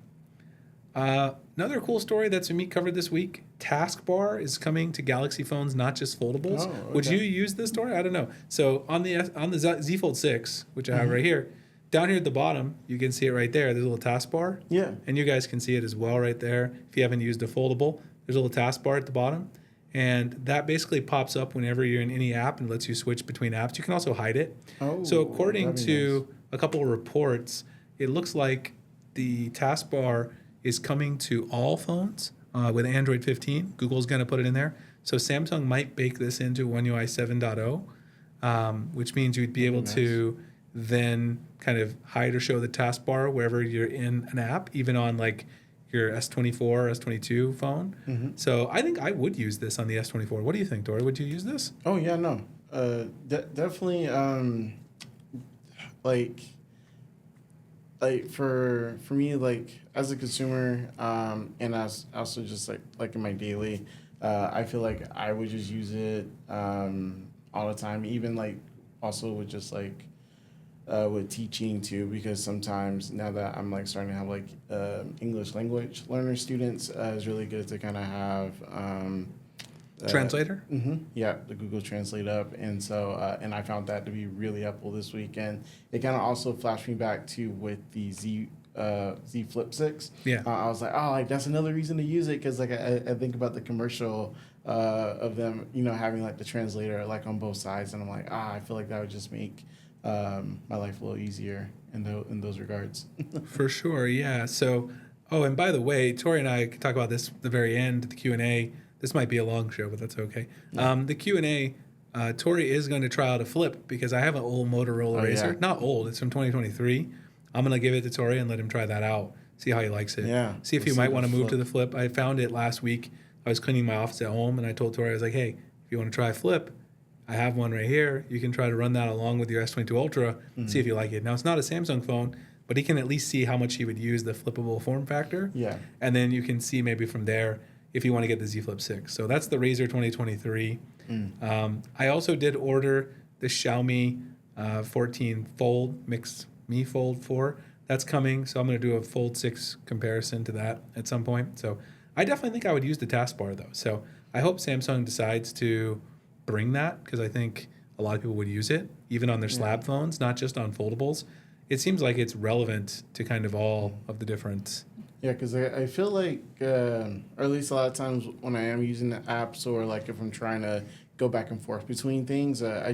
Another cool story that Sumit covered this week, Taskbar is coming to Galaxy phones, not just foldables. Oh, okay. Would you use this story? I don't know. So on the Z Fold 6, which I have right here, down here at the bottom, you can see it right there. There's a little taskbar. Yeah. And you guys can see it as well right there. If you haven't used a foldable, there's a little taskbar at the bottom. And that basically pops up whenever you're in any app and lets you switch between apps. You can also hide it. Oh, so according to nice. a couple of reports, it looks like the taskbar is coming to all phones with Android 15. Google's going to put it in there. So Samsung might bake this into One UI 7.0, which means you'd be able to then kind of hide or show the taskbar wherever you're in an app, even on like your S24, S22 phone. So I think I would use this on the S24. What do you think, Tori? Would you use this? Oh, yeah, no. Definitely, like for me, like as a consumer, and as also just like in my daily, I feel like I would just use it all the time, even like also with just like with teaching too, because sometimes now that I'm like starting to have like English language learner students, it's really good to kind of have Translator? Yeah, the Google Translate up. And so, and I found that to be really helpful this weekend. It kind of also flashed me back to with the Z Flip 6. Yeah. I was like, oh, like that's another reason to use it because like I think about the commercial of them, you know, having like the translator like on both sides. And I'm like, I feel like that would just make my life a little easier in those regards. For sure, yeah. So, oh, and by the way, Tori and I can talk about this at the very end, the Q&A. This might be a long show, but that's okay. The Q&A, Tori is going to try out a flip because I have an old Motorola Razr. Yeah. Not old, it's from 2023. I'm going to give it to Tori and let him try that out, see how he likes it. Yeah. See if he might want to move to the flip. I found it last week. I was cleaning my office at home, and I told Tori, I was like, hey, if you want to try a flip, I have one right here. You can try to run that along with your S22 Ultra, see if you like it. Now, it's not a Samsung phone, but he can at least see how much he would use the flippable form factor. Yeah. And then you can see maybe from there if you want to get the Z Flip 6. So that's the Razr 2023. I also did order the Xiaomi 14 Fold Mix Me Fold 4. That's coming, so I'm going to do a Fold 6 comparison to that at some point. So I definitely think I would use the taskbar, though. So I hope Samsung decides to bring that because I think a lot of people would use it, even on their slab phones, not just on foldables. It seems like it's relevant to kind of all of the different... Yeah, because I feel like, or at least a lot of times when I am using the apps or like if I'm trying to go back and forth between things, I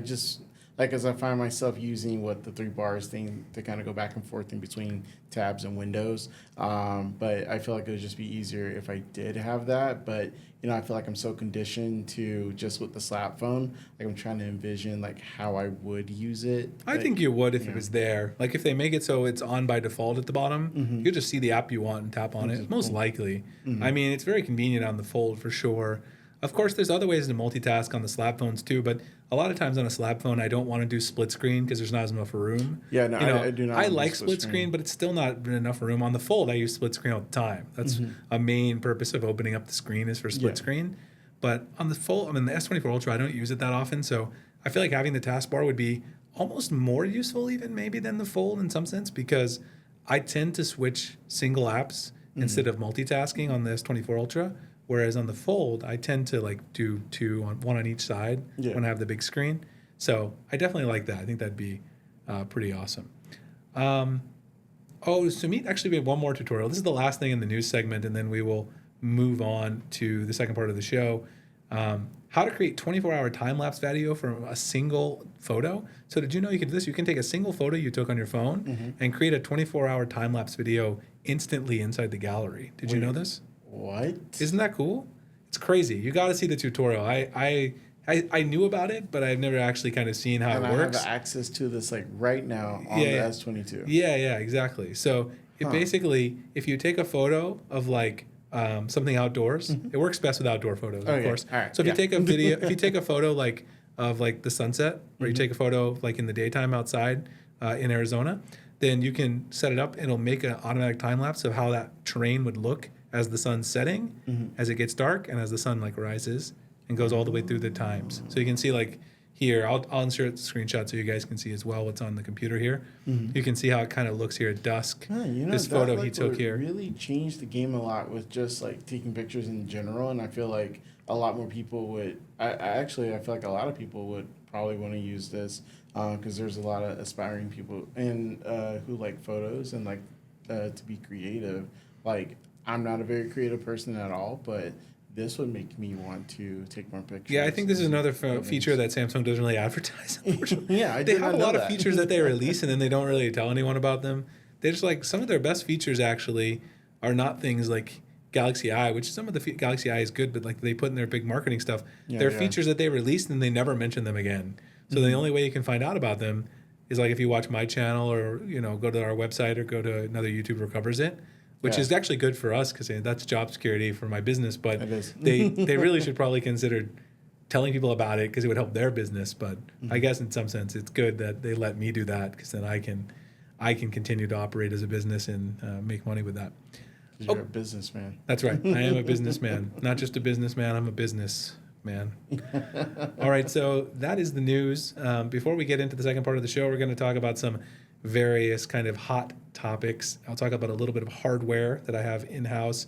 Like, as I find myself using the 3 bars thing to kind of go back and forth in between tabs and windows. But I feel like it would just be easier if I did have that. But, I feel like I'm so conditioned to just with the slap phone. Like, I'm trying to envision, like, how I would use it. I think you would if it was there. Like, if they make it so it's on by default at the bottom, you'll just see the app you want and tap on it, most likely. I mean, it's very convenient on the Fold for sure. Of course, there's other ways to multitask on the slab phones too, but a lot of times on a slab phone, I don't want to do split screen because there's not as enough room. Yeah, no, I do not. I like split screen, but it's still not enough room. On the Fold, I use split screen all the time. That's a main purpose of opening up the screen is for split screen. But on the Fold, the S24 Ultra, I don't use it that often, so I feel like having the taskbar would be almost more useful even maybe than the Fold in some sense because I tend to switch single apps instead of multitasking on the S24 Ultra. Whereas on the Fold, I tend to like do one on each side when I have the big screen. So I definitely like that. I think that'd be pretty awesome. Sumit actually made one more tutorial. This is the last thing in the news segment, and then we will move on to the second part of the show. How to create 24-hour time-lapse video from a single photo. So did you know you can do this? You can take a single photo you took on your phone and create a 24-hour time-lapse video instantly inside the gallery. Did you know this? What? Isn't that cool? It's crazy. You got to see the tutorial. I knew about it, but I've never actually kind of seen how it works. I have access to this like right now on the S22. Yeah, exactly. So it basically, if you take a photo of like something outdoors, it works best with outdoor photos, of course. All right. So if you take a video, if you take a photo like of like the sunset, or you take a photo like in the daytime outside in Arizona, then you can set it up and it'll make an automatic time lapse of how that terrain would look as the sun's setting, as it gets dark, and as the sun like rises and goes all the way through the times. So you can see like here, I'll insert the screenshot so you guys can see as well what's on the computer here. You can see how it kind of looks here at dusk. This photo he took here really changed the game a lot with just like taking pictures in general, and I feel like a lot more people would. I feel like a lot of people would probably want to use this because there's a lot of aspiring people and who like photos and like to be creative. Like, I'm not a very creative person at all, but this would make me want to take more pictures. Yeah, I think this is another feature that Samsung doesn't really advertise, unfortunately. They have a lot of features that they release and then they don't really tell anyone about them. They just like, some of their best features actually are not things like Galaxy Eye, which some of the Galaxy Eye is good, but like they put in their big marketing stuff. They're features that they released and they never mention them again. So the only way you can find out about them is like if you watch my channel or, go to our website or go to another YouTuber who covers it. Which is actually good for us because that's job security for my business. But they really should probably consider telling people about it because it would help their business. But I guess in some sense it's good that they let me do that because then I can continue to operate as a business and make money with that. You're a businessman. That's right. I am a businessman. Not just a businessman. I'm a businessman. All right. So that is the news. Before we get into the second part of the show, we're going to talk about some various kind of hot topics. I'll talk about a little bit of hardware that I have in-house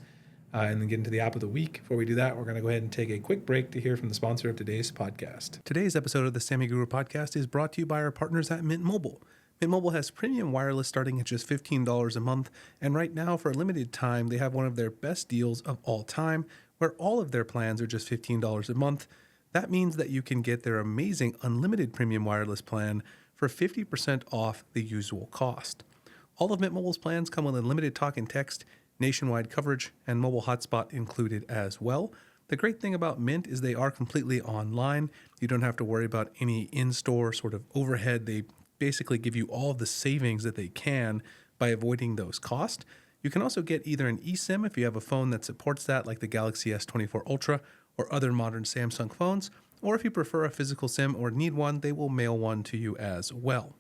and then get into the app of the week. Before we do that, we're going to go ahead and take a quick break to hear from the sponsor of today's podcast. Today's episode of the Sammy Guru podcast is brought to you by our partners at Mint Mobile. Mint Mobile has premium wireless starting at just $15 a month, and right now, for a limited time, they have one of their best deals of all time, where all of their plans are just $15 a month. That means that you can get their amazing unlimited premium wireless plan for 50% off the usual cost. All of Mint Mobile's plans come with unlimited talk and text, nationwide coverage, and mobile hotspot included as well. The great thing about Mint is they are completely online. You don't have to worry about any in-store sort of overhead. They basically give you all of the savings that they can by avoiding those costs. You can also get either an eSIM if you have a phone that supports that, like the Galaxy S24 Ultra or other modern Samsung phones, or if you prefer a physical SIM or need one, they will mail one to you as well.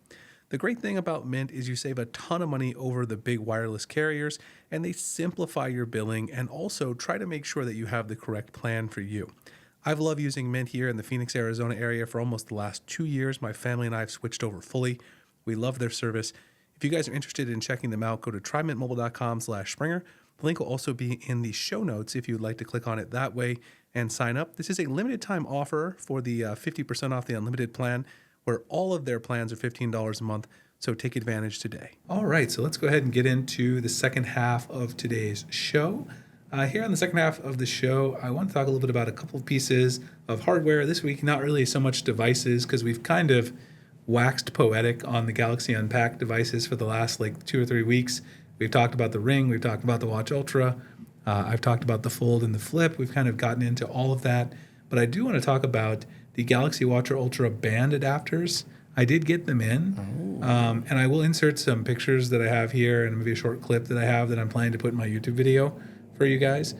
The great thing about Mint is you save a ton of money over the big wireless carriers, and they simplify your billing and also try to make sure that you have the correct plan for you. I've loved using Mint here in the Phoenix, Arizona area for almost the last 2 years. My family and I have switched over fully. We love their service. If you guys are interested in checking them out, go to trymintmobile.com/Springer. The link will also be in the show notes if you'd like to click on it that way and sign up. This is a limited time offer for the 50% off the unlimited plan, where all of their plans are $15 a month. So take advantage today. All right, so let's go ahead and get into the second half of today's show. Here on the second half of the show, I want to talk a little bit about a couple of pieces of hardware this week. Not really so much devices, because we've kind of waxed poetic on the Galaxy Unpacked devices for the last like 2 or 3 weeks. We've talked about the Ring. We've talked about the Watch Ultra. I've talked about the Fold and the Flip. We've kind of gotten into all of that. But I do want to talk about the Galaxy Watch Ultra band adapters. I did get them in. And I will insert some pictures that I have here and maybe a short clip that I have that I'm planning to put in my YouTube video for you guys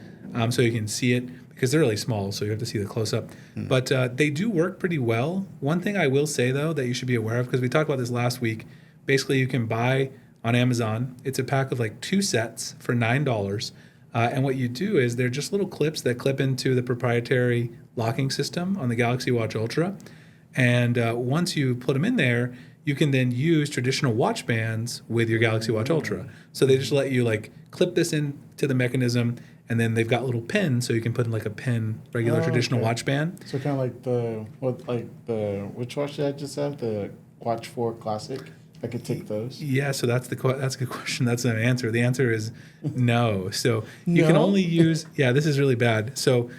so you can see it, because they're really small, so you have to see the close-up. But they do work pretty well. One thing I will say, though, that you should be aware of, because we talked about this last week, basically you can buy on Amazon. It's a pack of like 2 sets for $9. And what you do is they're just little clips that clip into the proprietary locking system on the Galaxy Watch Ultra. And once you put them in there, you can then use traditional watch bands with your Galaxy Watch Ultra. So they just let you like clip this into the mechanism, and then they've got little pins, so you can put in like a pin, regular traditional watch band. So kind of like which watch did I just have? The Watch 4 Classic. I could take those. Yeah, so that's a good question. That's an answer. The answer is no. So you can only use. Yeah, this is really bad. So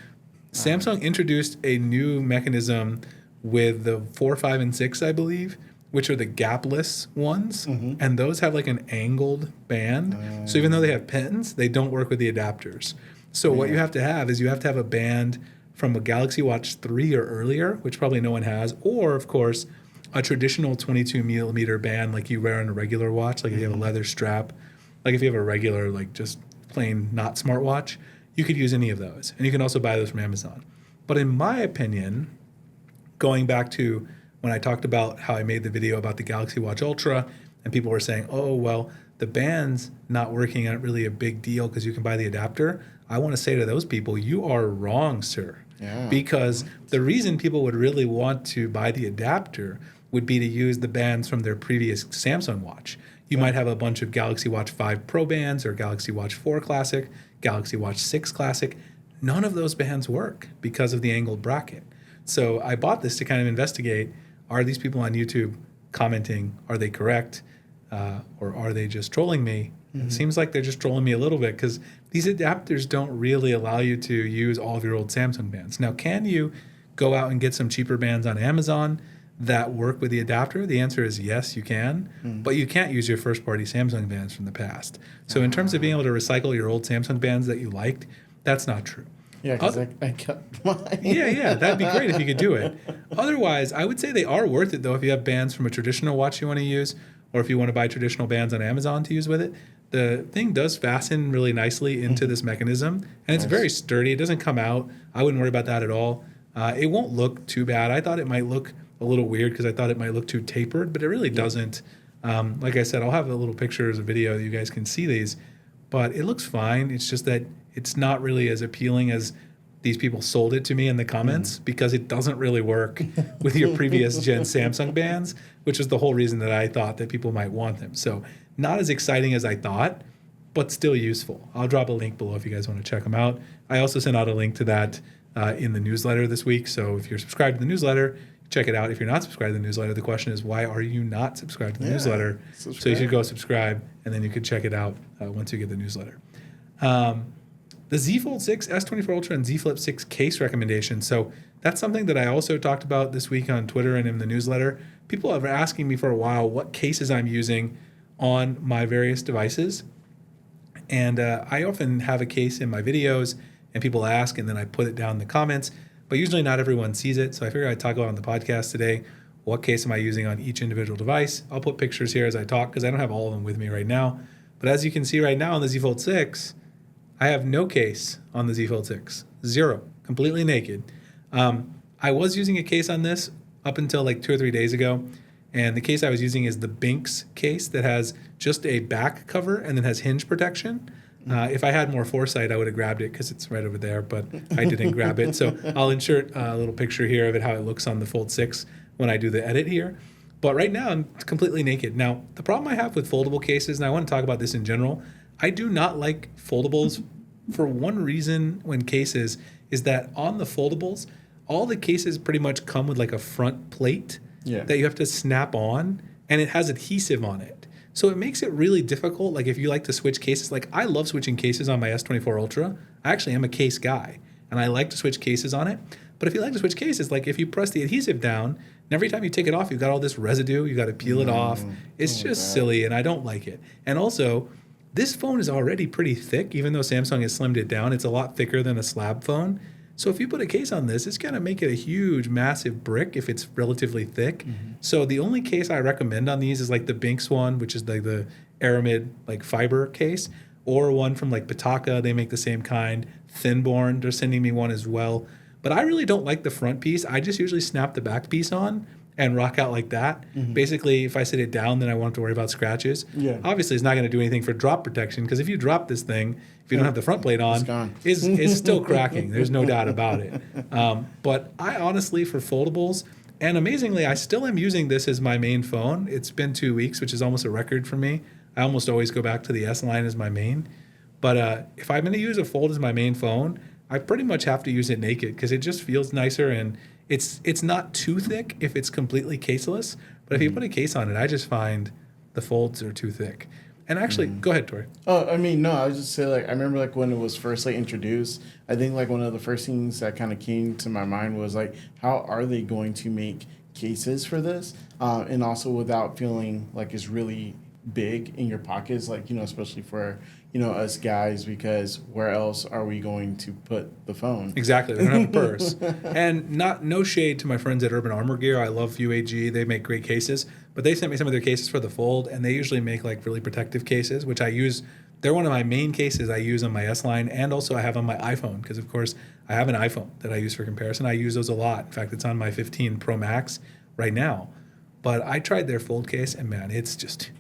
Samsung introduced a new mechanism with the 4, 5, and 6, I believe, which are the gapless ones, and those have like an angled band. So even though they have pins, they don't work with the adapters. So what you have to have is you have to have a band from a Galaxy Watch 3 or earlier, which probably no one has, or of course a traditional 22 millimeter band like you wear on a regular watch, like if you have a leather strap, like if you have a regular like just plain not smartwatch, you could use any of those, and you can also buy those from Amazon. But in my opinion, going back to when I talked about how I made the video about the Galaxy Watch Ultra, and people were saying, oh, well, the band's not working, aren't really a big deal because you can buy the adapter. I want to say to those people, you are wrong, sir. Yeah. Because the reason people would really want to buy the adapter would be to use the bands from their previous Samsung watch. You might have a bunch of Galaxy Watch 5 Pro bands or Galaxy Watch 4 Classic, Galaxy Watch 6 Classic. None of those bands work because of the angled bracket. So I bought this to kind of investigate, are these people on YouTube commenting, are they correct, or are they just trolling me? It seems like they're just trolling me a little bit, because these adapters don't really allow you to use all of your old Samsung bands. Now, can you go out and get some cheaper bands on Amazon that work with the adapter? The answer is yes, you can, but you can't use your first-party Samsung bands from the past. So in terms of being able to recycle your old Samsung bands that you liked, that's not true. Yeah, because I kept mine. Yeah, that'd be great if you could do it. Otherwise, I would say they are worth it, though, if you have bands from a traditional watch you want to use, or if you want to buy traditional bands on Amazon to use with it. The thing does fasten really nicely into this mechanism, and it's very sturdy. It doesn't come out. I wouldn't worry about that at all. It won't look too bad. I thought it might look a little weird because I thought it might look too tapered, but it really doesn't. Like I said, I'll have a little picture as a video you guys can see these, but it looks fine. It's just that it's not really as appealing as these people sold it to me in the comments, because it doesn't really work with your previous gen Samsung bands, which is the whole reason that I thought that people might want them. So not as exciting as I thought, but still useful. I'll drop a link below if you guys want to check them out. I also sent out a link to that in the newsletter this week. So if you're subscribed to the newsletter, check it out. If you're not subscribed to the newsletter, the question is, why are you not subscribed to the newsletter? So you should go subscribe, and then you can check it out once you get the newsletter. The Z Fold 6, S25 Ultra, and Z Flip 6 case recommendation. So that's something that I also talked about this week on Twitter and in the newsletter. People have been asking me for a while what cases I'm using on my various devices. And I often have a case in my videos, and people ask, and then I put it down in the comments. But usually not everyone sees it. So I figured I'd talk about on the podcast today, what case am I using on each individual device. I'll put pictures here as I talk, because I don't have all of them with me right now. But as you can see right now on the Z Fold 6, I have no case on the Z Fold 6. 0. Completely naked. I was using a case on this up until like 2 or 3 days ago. And the case I was using is the Binks case that has just a back cover and then has hinge protection. If I had more foresight, I would have grabbed it because it's right over there, but I didn't grab it. So I'll insert a little picture here of it, how it looks on the Fold 6 when I do the edit here. But right now, I'm completely naked. Now, the problem I have with foldable cases, and I want to talk about this in general, I do not like foldables for one reason when cases is that on the foldables, all the cases pretty much come with like a front plate that you have to snap on, and it has adhesive on it. So it makes it really difficult. Like if you like to switch cases, like I love switching cases on my S24 Ultra. I actually am a case guy, and I like to switch cases on it. But if you like to switch cases, like if you press the adhesive down, and every time you take it off, you've got all this residue. You got to peel it off. It's just silly, and I don't like it. And also, this phone is already pretty thick, even though Samsung has slimmed it down. It's a lot thicker than a slab phone. So if you put a case on this, it's going to make it a huge, massive brick if it's relatively thick. So the only case I recommend on these is like the Binks one, which is like the aramid like fiber case, or one from like Pitaka. They make the same kind. Thinborn, they're sending me one as well. But I really don't like the front piece. I just usually snap the back piece on and rock out like that. Basically, if I sit it down, then I won't have to worry about scratches. Obviously, it's not going to do anything for drop protection, because if you drop this thing, if you don't have the front plate on, it's still cracking. There's no doubt about it. But I honestly, for foldables, and amazingly, I still am using this as my main phone. It's been 2 weeks, which is almost a record for me. I almost always go back to the S line as my main. But if I'm going to use a Fold as my main phone, I pretty much have to use it naked, because it just feels nicer, and it's not too thick if it's completely caseless. But if you put a case on it, I just find the folds are too thick. And actually, go ahead, Tori. Oh, I mean, no, I was just saying, like, I remember, like, when it was first, like, introduced, I think, like, one of the first things that kind of came to my mind was, like, how are they going to make cases for this? And also without feeling like it's really big in your pockets, like, you know, especially for, you know, us guys, because where else are we going to put the phone? Exactly. They don't have a purse. And no shade to my friends at Urban Armor Gear. I love UAG. They make great cases. But they sent me some of their cases for the Fold, and they usually make like really protective cases, which I use. They're one of my main cases I use on my S line, and also I have on my iPhone, because of course I have an iPhone that I use for comparison. I use those a lot. In fact, it's on my 15 Pro Max right now. But I tried their Fold case, and man, it's just...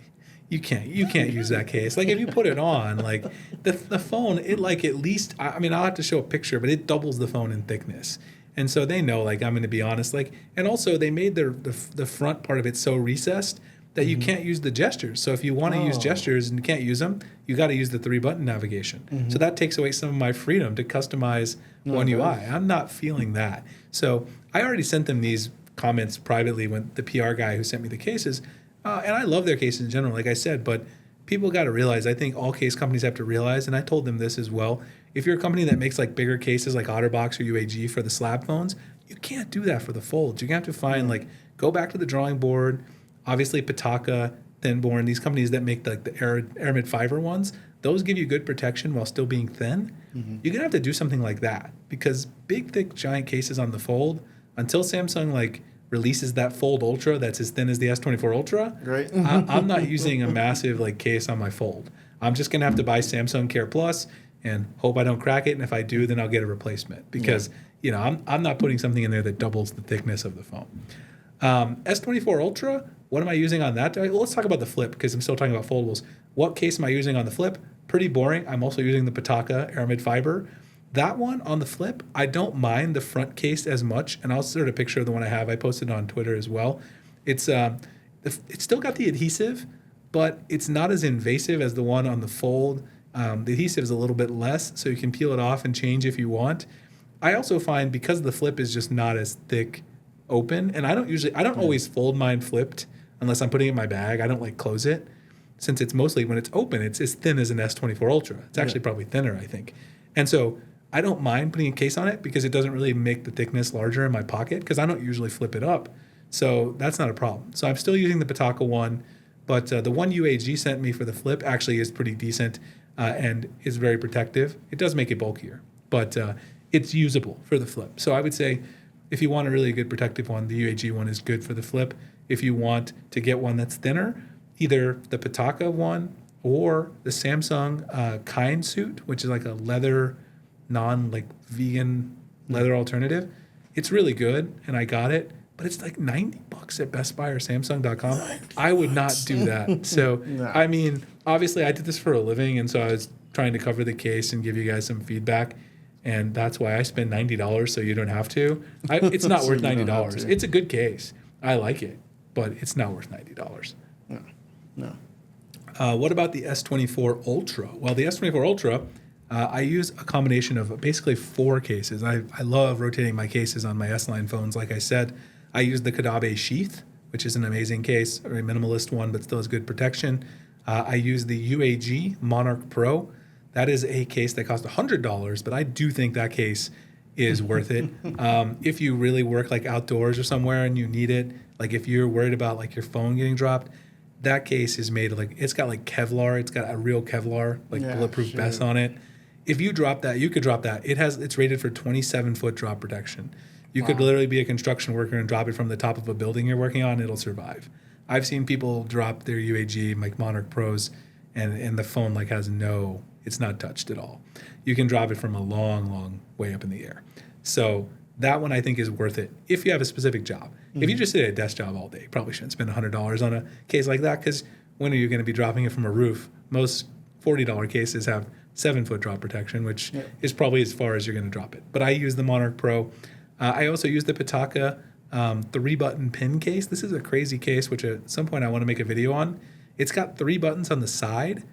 You can't use that case. Like if you put it on, like the phone, it like at least, I mean, I'll have to show a picture, but it doubles the phone in thickness. And so they know, like, I'm going to be honest, like, and also they made the front part of it so recessed that you can't use the gestures. So if you want to use gestures and you can't use them, you got to use the 3-button navigation. So that takes away some of my freedom to customize One UI. I'm not feeling that. So I already sent them these comments privately when the PR guy who sent me the cases. And I love their cases in general, like I said, but people got to realize, I think all case companies have to realize, and I told them this as well, if you're a company that makes like bigger cases like OtterBox or UAG for the slab phones, you can't do that for the Folds. You're going to have to find, like, go back to the drawing board. Obviously, Pitaka, Thinborn, these companies that make like the aramid fiber ones, those give you good protection while still being thin. You're going to have to do something like that, because big, thick, giant cases on the Fold, until Samsung, like, releases that Fold Ultra that's as thin as the S24 Ultra, Right. I'm not using a massive like case on my Fold. I'm just gonna have to buy Samsung Care Plus and hope I don't crack it. And if I do, then I'll get a replacement, because you know I'm not putting something in there that doubles the thickness of the phone. S24 Ultra, what am I using on that? Well, let's talk about the Flip, because I'm still talking about foldables. What case am I using on the Flip? Pretty boring. I'm also using the Pitaka Aramid Fiber. That one on the Flip, I don't mind the front case as much, and I'll insert a picture of the one I have. I posted it on Twitter as well. It's still got the adhesive, but it's not as invasive as the one on the Fold. The adhesive is a little bit less, so you can peel it off and change if you want. I also find, because the Flip is just not as thick open, and I don't always fold mine flipped unless I'm putting it in my bag. I don't like close it, since it's mostly, when it's open, it's as thin as an S24 Ultra. It's actually probably thinner, I think. And so I don't mind putting a case on it, because it doesn't really make the thickness larger in my pocket, because I don't usually flip it up. So that's not a problem. So I'm still using the Pitaka one, but the one UAG sent me for the Flip actually is pretty decent and is very protective. It does make it bulkier, but it's usable for the Flip. So I would say, if you want a really good protective one, the UAG one is good for the Flip. If you want to get one that's thinner, either the Pitaka one or the Samsung Kind Suit, which is like a leather, vegan leather alternative. It's really good, and I got it, but it's like $90 at Best Buy or Samsung.com. I would not do that. So, I mean, obviously I did this for a living, and so I was trying to cover the case and give you guys some feedback, and that's why I spend $90 so you don't have to. It's not worth $90. It's a good case. I like it, but it's not worth $90. No. What about the S24 Ultra? Well, the S24 Ultra, I use a combination of basically 4 cases. I love rotating my cases on my S-Line phones. Like I said, I use the Kadabe Sheath, which is an amazing case, a very minimalist one, but still has good protection. I use the UAG Monarch Pro. That is a case that cost $100, but I do think that case is worth it. If you really work like outdoors or somewhere and you need it, like if you're worried about like your phone getting dropped, that case is made of like, it's got like Kevlar. It's got a real Kevlar, like bulletproof vest on it. If you drop that, you could drop that. It's rated for 27-foot drop protection. You could literally be a construction worker and drop it from the top of a building you're working on, it'll survive. I've seen people drop their UAG, like Monarch Pros, and the phone like it's not touched at all. You can drop it from a long, long way up in the air. So that one I think is worth it if you have a specific job. If you just sit at a desk job all day, you probably shouldn't spend $100 on a case like that, because when are you going to be dropping it from a roof? Most $40 cases have 7-foot drop protection, which is probably as far as you're going to drop it. But I use the Monarch Pro. I also use the Pitaka 3-button pin case. This is a crazy case, which at some point I want to make a video on. It's got 3 buttons on the side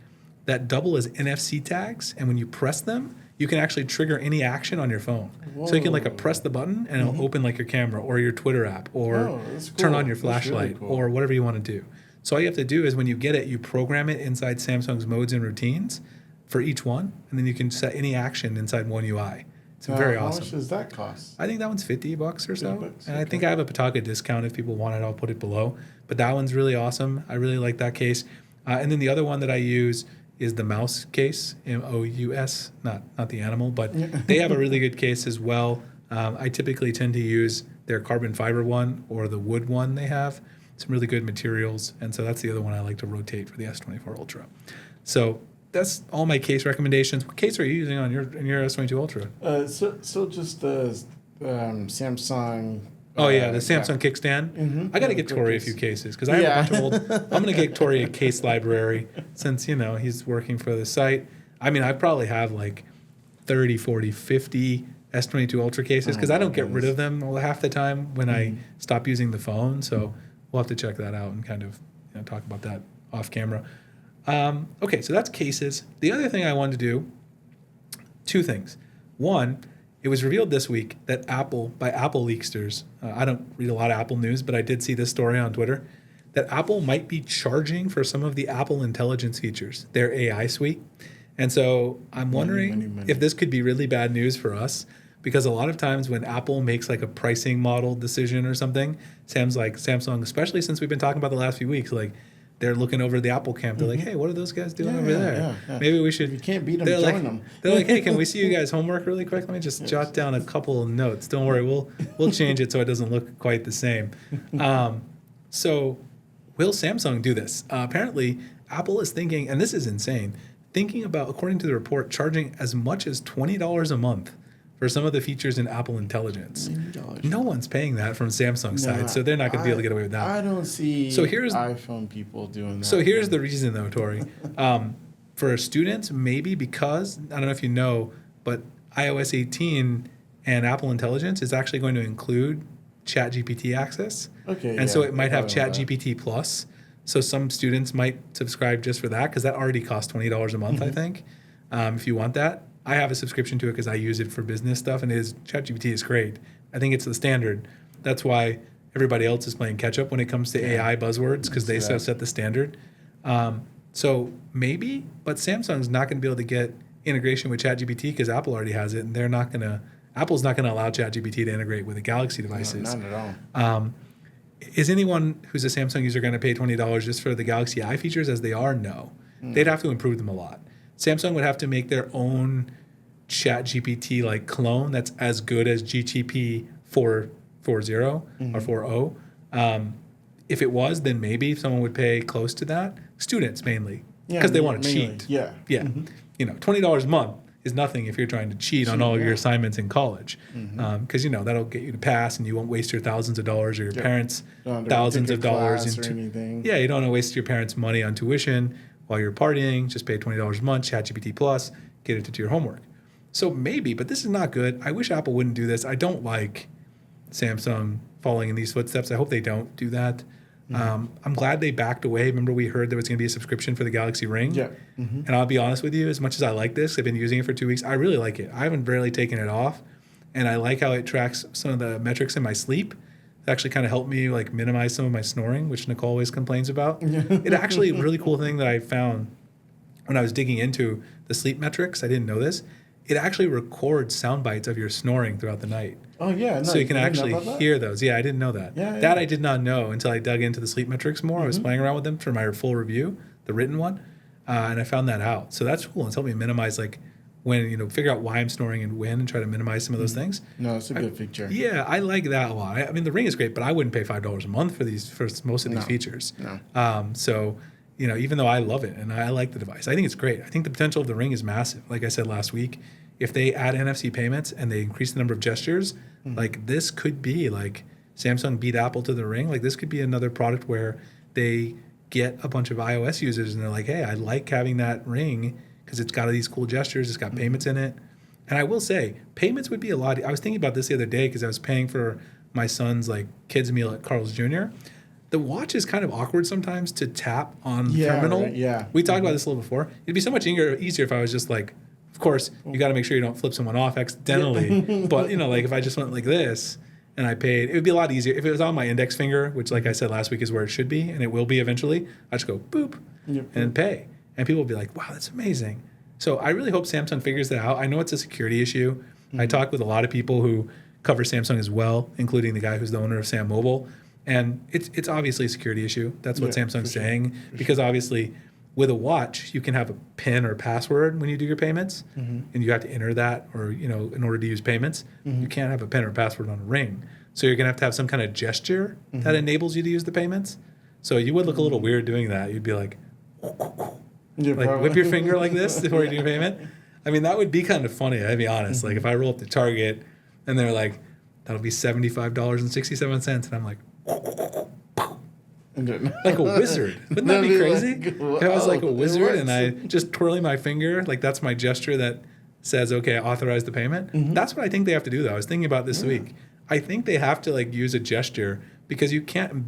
that double as NFC tags, and when you press them, you can actually trigger any action on your phone. Whoa. So you can like press the button and it'll open like your camera or your Twitter app or turn on your flashlight or whatever you want to do. So all you have to do is when you get it, you program it inside Samsung's modes and routines for each one, and then you can set any action inside One UI. It's very awesome. How much does that cost? I think that one's $50 or so. $50, and I think I have a Pitaka discount. If people want it, I'll put it below. But that one's really awesome. I really like that case. And then the other one that I use is the mouse case, MOUS, not the animal, but they have a really good case as well. I typically tend to use their carbon fiber one or the wood one they have. Some really good materials. And so that's the other one I like to rotate for the S24 Ultra. So that's all my case recommendations. What case are you using on your S22 Ultra? So just the Samsung. The Samsung kickstand. Mm-hmm. I got to get Tori a few cases because I have a bunch of old. I'm going to get Tori a case library since he's working for the site. I mean, I probably have like 30, 40, 50 S22 Ultra cases because I don't get rid of them half the time when I stop using the phone. So we'll have to check that out and kind of talk about that off camera. Okay, so that's cases. The other thing I wanted to do, 2 things. One, it was revealed this week that Apple, by Apple leaksters, I don't read a lot of Apple news, but I did see this story on Twitter, that Apple might be charging for some of the Apple Intelligence features, their AI suite. And so I'm wondering if this could be really bad news for us, because a lot of times when Apple makes like a pricing model decision or something, Samsung, especially since we've been talking about the last few weeks, like they're looking over the Apple camp. They're like, hey, what are those guys doing over there? Yeah. Maybe we should. If you can't beat them, join them. They're like, hey, can we see you guys' homework really quick? Let me just jot down a couple of notes. Don't worry, we'll change it so it doesn't look quite the same. So will Samsung do this? Apparently, Apple is thinking, and this is insane, thinking about, according to the report, charging as much as $20 a month for some of the features in Apple Intelligence. No one's paying that from Samsung's side, so they're not going to be able to get away with that. I don't see iPhone people doing that. So here's the reason, though, Tori. For students, maybe because, I don't know if you know, but iOS 18 and Apple Intelligence is actually going to include ChatGPT access. Okay. And so it might have ChatGPT Plus. So some students might subscribe just for that, because that already costs $20 a month, I think, if you want that. I have a subscription to it because I use it for business stuff, and ChatGPT is great. I think it's the standard. That's why everybody else is playing catch up when it comes to AI buzzwords, because they set the standard. So maybe, but Samsung's not going to be able to get integration with ChatGPT because Apple already has it, and Apple's not going to allow ChatGPT to integrate with the Galaxy devices. No, not at all. Is anyone who's a Samsung user going to pay $20 just for the Galaxy Eye features as they are? No. They'd have to improve them a lot. Samsung would have to make their own ChatGPT like clone that's as good as GTP 4.0 or 4.0. If it was, then maybe someone would pay close to that. Students mainly, because they want to cheat. Yeah. $20 a month is nothing if you're trying to cheat on all of your assignments in college, because that'll get you to pass, and you won't waste your thousands of dollars or your parents' thousands of dollars or anything. Yeah, you don't want to waste your parents' money on tuition while you're partying. Just pay $20 a month, ChatGPT Plus, get it to do your homework. So maybe, but this is not good. I wish Apple wouldn't do this. I don't like Samsung following in these footsteps. I hope they don't do that. I'm glad they backed away. Remember, we heard there was going to be a subscription for the Galaxy Ring. Yeah. And I'll be honest with you, as much as I like this, I've been using it for 2 weeks. I really like it. I haven't barely taken it off, and I like how it tracks some of the metrics in my sleep. It actually kind of helped me like minimize some of my snoring, which Nicole always complains about. It actually, a really cool thing that I found when I was digging into the sleep metrics, I didn't know this, it actually records sound bites of your snoring throughout the night. Oh, yeah. No, So you can actually hear those. Yeah, I didn't know that. Yeah. I did not know until I dug into the sleep metrics more. I was playing around with them for my full review, the written one, and I found that out. So that's cool. It's helped me minimize, like, when, figure out why I'm snoring and when, and try to minimize some of those things. No, it's a good feature. Yeah, I like that a lot. I mean, the Ring is great, but I wouldn't pay $5 a month for most of these features. No. So, even though I love it and I like the device, I think it's great. I think the potential of the Ring is massive. Like I said last week, if they add NFC payments and they increase the number of gestures, like this could be like Samsung beat Apple to the Ring. Like this could be another product where they get a bunch of iOS users and they're like, hey, I like having that Ring because it's got all these cool gestures. It's got payments in it. And I will say, payments would be a lot. I was thinking about this the other day because I was paying for my son's like kids meal at Carl's Jr. The watch is kind of awkward sometimes to tap on the terminal. Right, yeah. We talked about this a little before. It'd be so much easier if I was just like, of course, you got to make sure you don't flip someone off accidentally. But, like if I just went like this and I paid, it would be a lot easier. If it was on my index finger, which like I said last week is where it should be, and it will be eventually, I just go boop and pay. And people will be like, wow, that's amazing. So I really hope Samsung figures that out. I know it's a security issue. I talk with a lot of people who cover Samsung as well, including the guy who's the owner of Sam Mobile. And it's obviously a security issue. That's what Samsung's saying. Because obviously with a watch, you can have a PIN or password when you do your payments. And you have to enter that or, in order to use payments. You can't have a PIN or password on a Ring. So you're going to have some kind of gesture that enables you to use the payments. So you would look a little weird doing that. You'd be like, whip your finger like this before you do your payment. I mean, that would be kind of funny, I'll be honest. Like if I roll up to Target and they're like, that'll be $75.67. And I'm like, like a wizard. Wouldn't that be crazy? If I was like a wizard and I just twirling my finger, like that's my gesture that says, okay, I authorize the payment. That's what I think they have to do though. I was thinking about this week. I think they have to like use a gesture because you can't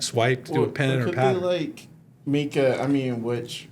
swipe to do a pen or pattern. Could they like make which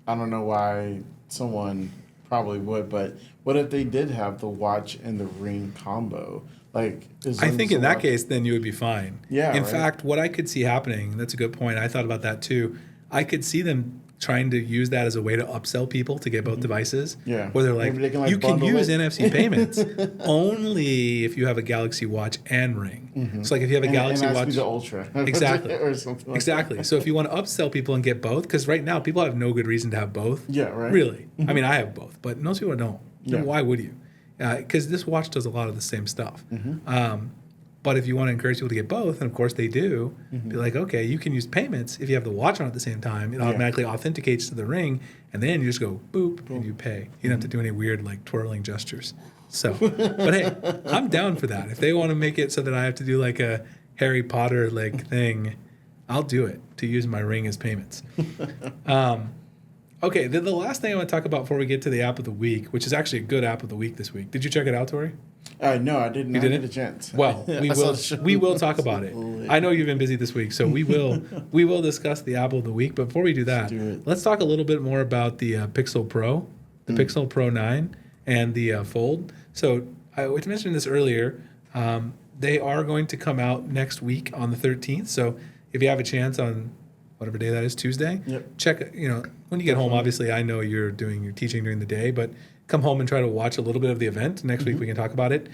I don't know why someone probably would, but what if they did have the watch and the Ring combo? Like, I think in that case, then you would be fine. Yeah. In fact, what I could see happening, that's a good point. I thought about that too. I could see them trying to use that as a way to upsell people to get both devices. Yeah. Where they're like, you can use NFC payments only if you have a Galaxy Watch and Ring. It's like if you have a Galaxy and Watch. the Ultra. Exactly. Or something like exactly. That. So if you want to upsell people and get both, because right now people have no good reason to have both. Yeah, right. Really. I mean, I have both, but most people don't. Yeah. Why would you? Because this watch does a lot of the same stuff. But if you want to encourage people to get both, and of course they do, be like, okay, you can use payments if you have the watch on at the same time. It automatically authenticates to the Ring, and then you just go boop and you pay. You don't have to do any weird like twirling gestures. So, but hey, I'm down for that. If they want to make it so that I have to do like a Harry Potter like thing, I'll do it to use my Ring as payments. Okay, the last thing I want to talk about before we get to the app of the week, which is actually a good app of the week this week. Did you check it out, Tori? No, I didn't. You didn't? Get a chance. Well, we will talk about it. I know you've been busy this week, so we will discuss the app of the week. But before we do that, let's talk a little bit more about the Pixel Pro, the Pixel Pro 9, and the Fold. So I mentioned this earlier. They are going to come out next week on the 13th. So if you have a chance on whatever day that is, Tuesday, check, when you get home, obviously I know you're doing your teaching during the day, but come home and try to watch a little bit of the event. Next week we can talk about it.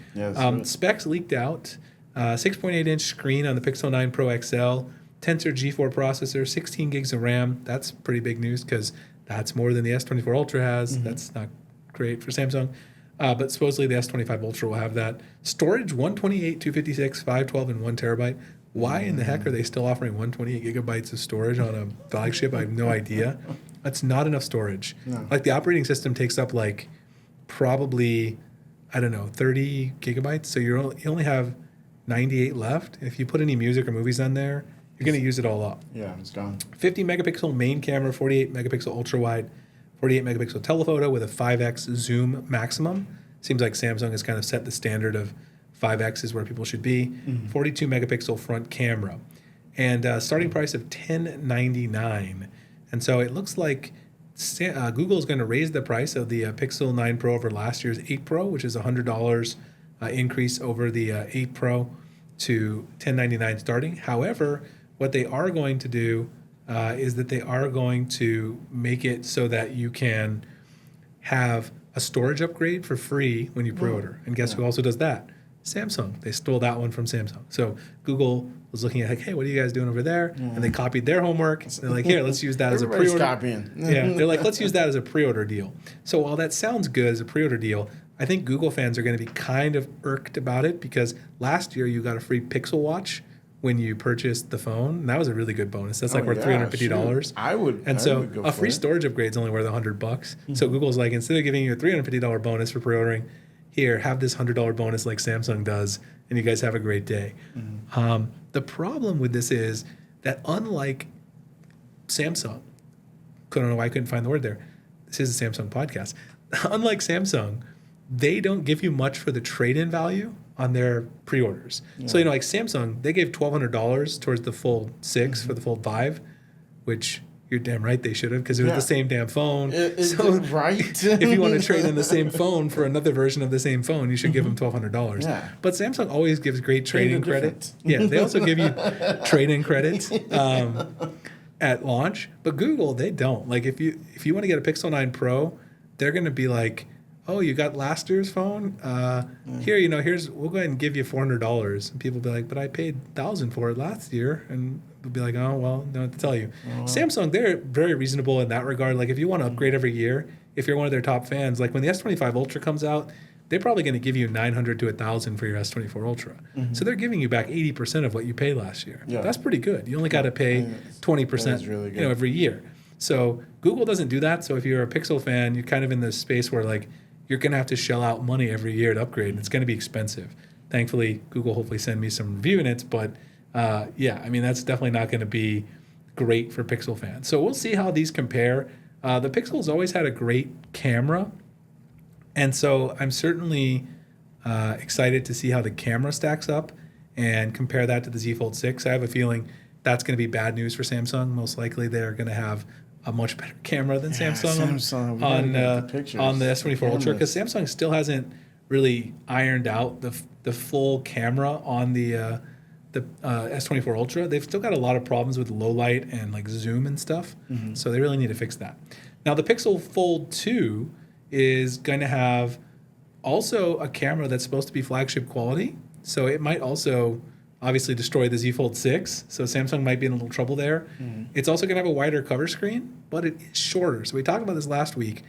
Specs leaked out. 6.8-inch screen on the Pixel 9 Pro XL, Tensor G4 processor, 16 gigs of RAM. That's pretty big news because that's more than the S24 Ultra has. That's not great for Samsung. But supposedly the S25 Ultra will have that. Storage, 128, 256, 512, and 1 terabyte. Why in the heck are they still offering 128 gigabytes of storage on a flagship? I have no idea. That's not enough storage. No. Like the operating system takes up like probably, 30 gigabytes. So you only have 98 left. If you put any music or movies on there, you're going to use it all up. Yeah, it's gone. 50 megapixel main camera, 48 megapixel ultra wide, 48 megapixel telephoto with a 5x zoom maximum. Seems like Samsung has kind of set the standard of 5x is where people should be. 42 megapixel front camera, and starting price of $1099. And so it looks like Google is going to raise the price of the Pixel 9 Pro over last year's 8 Pro, which is $100 increase over the 8 Pro to $1099 starting. However, what they are going to do is that they are going to make it so that you can have a storage upgrade for free when you pre-order. And guess who also does that? Samsung. They stole that one from Samsung. So Google was looking at like, hey, what are you guys doing over there? And they copied their homework. They're like, here, let's use that as a pre-order. Copying. Yeah, they're like, let's use that as a pre-order deal. So while that sounds good as a pre-order deal, I think Google fans are going to be kind of irked about it because last year you got a free Pixel Watch when you purchased the phone. And that was a really good bonus. That's like worth $350. I would. And so a free storage upgrade is only worth $100. So Google's like, instead of giving you a $350 bonus for pre-ordering, here, have this $100 bonus like Samsung does, and you guys have a great day. The problem with this is that unlike Samsung, I don't know why I couldn't find the word there. This is a Samsung podcast. Unlike Samsung, they don't give you much for the trade-in value on their pre-orders. Yeah. So, like Samsung, they gave $1,200 towards the Fold 6 for the Fold 5, which you're damn right they should have because it was the same damn phone. Right. If you want to trade in the same phone for another version of the same phone, you should give them $1,200. Yeah. But Samsung always gives great trade-in credit. Yeah, they also give you trade-in credits at launch. But Google, they don't. Like if you want to get a Pixel 9 Pro, they're going to be like, oh, you got last year's phone? Here, we'll go ahead and give you $400. And people will be like, but I paid $1,000 for it last year. And we'll be like, oh, well, don't have to tell you. Samsung, they're very reasonable in that regard. Like if you want to upgrade every year, if you're one of their top fans, like when the S25 Ultra comes out, they're probably going to give you $900 to $1,000 for your S24 Ultra. So they're giving you back 80% of what you paid last year. Yeah. That's pretty good. You only got to pay 20% really every year. So Google doesn't do that. So if you're a Pixel fan, you're kind of in this space where like you're going to have to shell out money every year to upgrade. And it's going to be expensive. Thankfully, Google hopefully send me some review units. But that's definitely not going to be great for Pixel fans. So we'll see how these compare. The Pixel's always had a great camera. And so I'm certainly excited to see how the camera stacks up and compare that to the Z Fold 6. I have a feeling that's going to be bad news for Samsung. Most likely they're going to have a much better camera than Samsung on the S24 Ultra because Samsung still hasn't really ironed out the full camera on the S24 Ultra. They've still got a lot of problems with low light and like zoom and stuff. So they really need to fix that. Now the Pixel Fold 2 is going to have also a camera that's supposed to be flagship quality. So it might also obviously destroy the Z Fold 6. So Samsung might be in a little trouble there. It's also going to have a wider cover screen, but it is shorter. So we talked about this last week.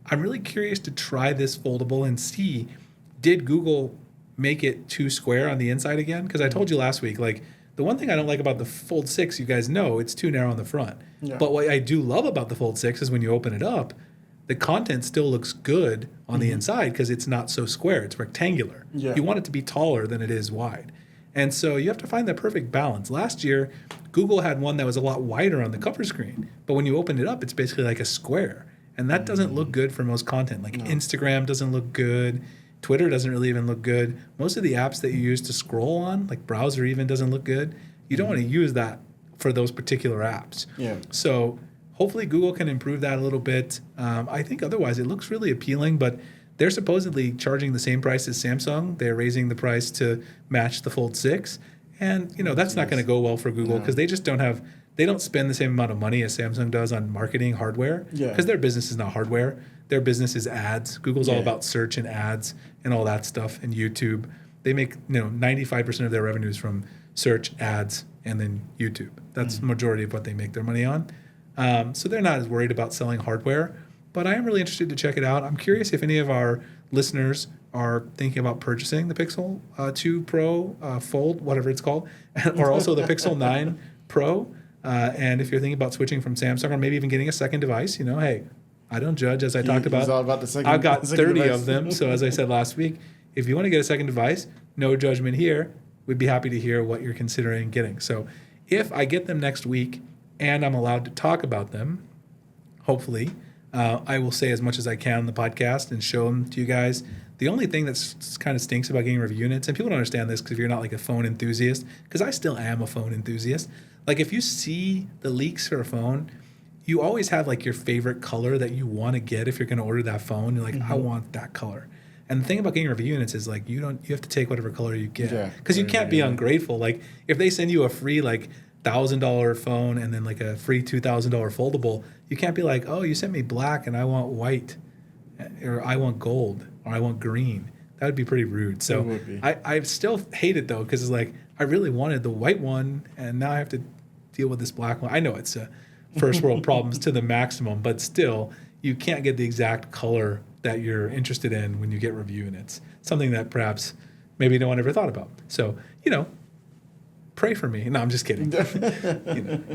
I'm really curious to try this foldable and see, did Google make it too square on the inside again? Because I told you last week, like the one thing I don't like about the Fold 6, you guys know, it's too narrow on the front. Yeah. But what I do love about the Fold 6 is when you open it up, the content still looks good on the inside because it's not so square. It's rectangular. Yeah. You want it to be taller than it is wide. And so you have to find that perfect balance. Last year, Google had one that was a lot wider on the cover screen. But when you open it up, it's basically like a square. And that doesn't look good for most content. Like Instagram doesn't look good. Twitter doesn't really even look good. Most of the apps that you use to scroll on, like browser even, doesn't look good. You don't want to use that for those particular apps. Yeah. So hopefully Google can improve that a little bit. I think otherwise it looks really appealing, but they're supposedly charging the same price as Samsung. They're raising the price to match the Fold 6. And, that's not going to go well for Google because they just they don't spend the same amount of money as Samsung does on marketing hardware because their business is not hardware. Their business is ads. Google's all about search and ads and all that stuff, and YouTube. They make 95% of their revenues from search, ads, and then YouTube. That's the majority of what they make their money on. So they're not as worried about selling hardware. But I am really interested to check it out. I'm curious if any of our listeners are thinking about purchasing the Pixel 2 Pro Fold, whatever it's called, or also the Pixel 9 Pro. And if you're thinking about switching from Samsung or maybe even getting a second device, hey, I don't judge, as I talked about. I've got 30 of them. So as I said last week, if you want to get a second device, no judgment here. We'd be happy to hear what you're considering getting. So if I get them next week and I'm allowed to talk about them, hopefully, I will say as much as I can on the podcast and show them to you guys. The only thing that's kind of stinks about getting review units, and people don't understand this because if you're not like a phone enthusiast, because I still am a phone enthusiast, like if you see the leaks for a phone, you always have like your favorite color that you want to get if you're going to order that phone. You're like, I want that color. And the thing about getting review units is like you have to take whatever color you get because you can't be ungrateful. Like if they send you a free like $1,000 phone and then like a free $2,000 foldable, you can't be like, oh, you sent me black and I want white. or I want gold, or I want green. That would be pretty rude. So It would be. I still hate it though, because it's like I really wanted the white one, and now I have to deal with this black one. I know it's a first world problems to the maximum, but still, you can't get the exact color that you're interested in when you get review, and it's something that perhaps maybe no one ever thought about. So, pray for me. No, I'm just kidding.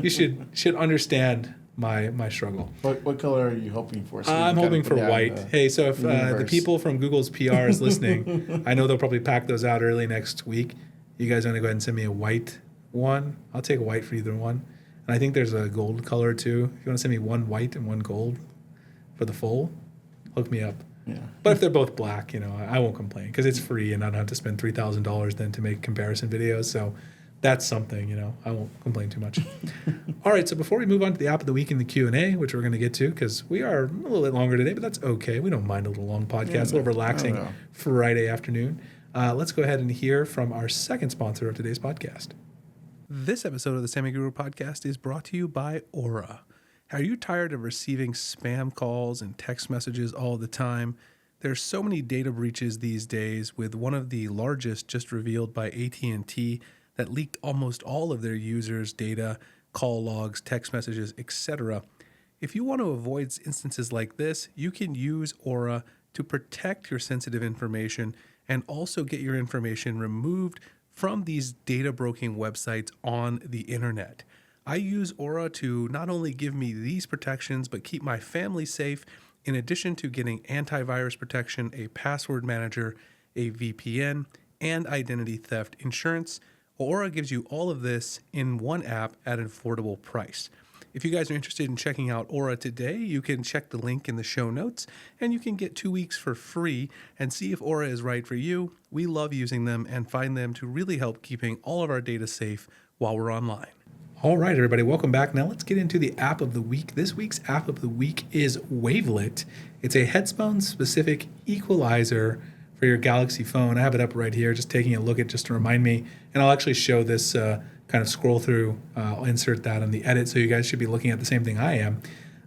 You should understand my struggle. What color are you hoping for? So I'm hoping for white. Hey, so if the people from Google's PR is listening, I know they'll probably pack those out early next week. You guys want to go ahead and send me a white one? I'll take a white for either one. And I think there's a gold color too. If you want to send me one white and one gold for the full, hook me up. Yeah. But if they're both black, I won't complain because it's free and I don't have to spend $3,000 then to make comparison videos. So that's something, I won't complain too much. All right, so before we move on to the app of the week and the Q&A, which we're going to get to because we are a little bit longer today, but that's okay. We don't mind a little long podcast, a little relaxing Friday afternoon. Let's go ahead and hear from our second sponsor of today's podcast. This episode of the Sammy Guru podcast is brought to you by Aura. Are you tired of receiving spam calls and text messages all the time? There's so many data breaches these days, with one of the largest just revealed by AT&T that leaked almost all of their users' data, call logs, text messages, etc. If you want to avoid instances like this, you can use Aura to protect your sensitive information and also get your information removed from these data broking websites on the internet. I use Aura to not only give me these protections, but keep my family safe, in addition to getting antivirus protection, a password manager, a VPN, and identity theft insurance. Aura gives you all of this in one app at an affordable price. If you guys are interested in checking out Aura today, you can check the link in the show notes, and you can get 2 weeks for free and see if Aura is right for you. We love using them and find them to really help keeping all of our data safe while we're online. All right, everybody, welcome back. Now let's get into the app of the week. This week's app of the week is Weave-Wavelet. It's a headphone-specific equalizer for your Galaxy phone. I have it up right here, just taking a look at just to remind me. And I'll actually show this kind of scroll through. I'll insert that on the edit, so you guys should be looking at the same thing I am.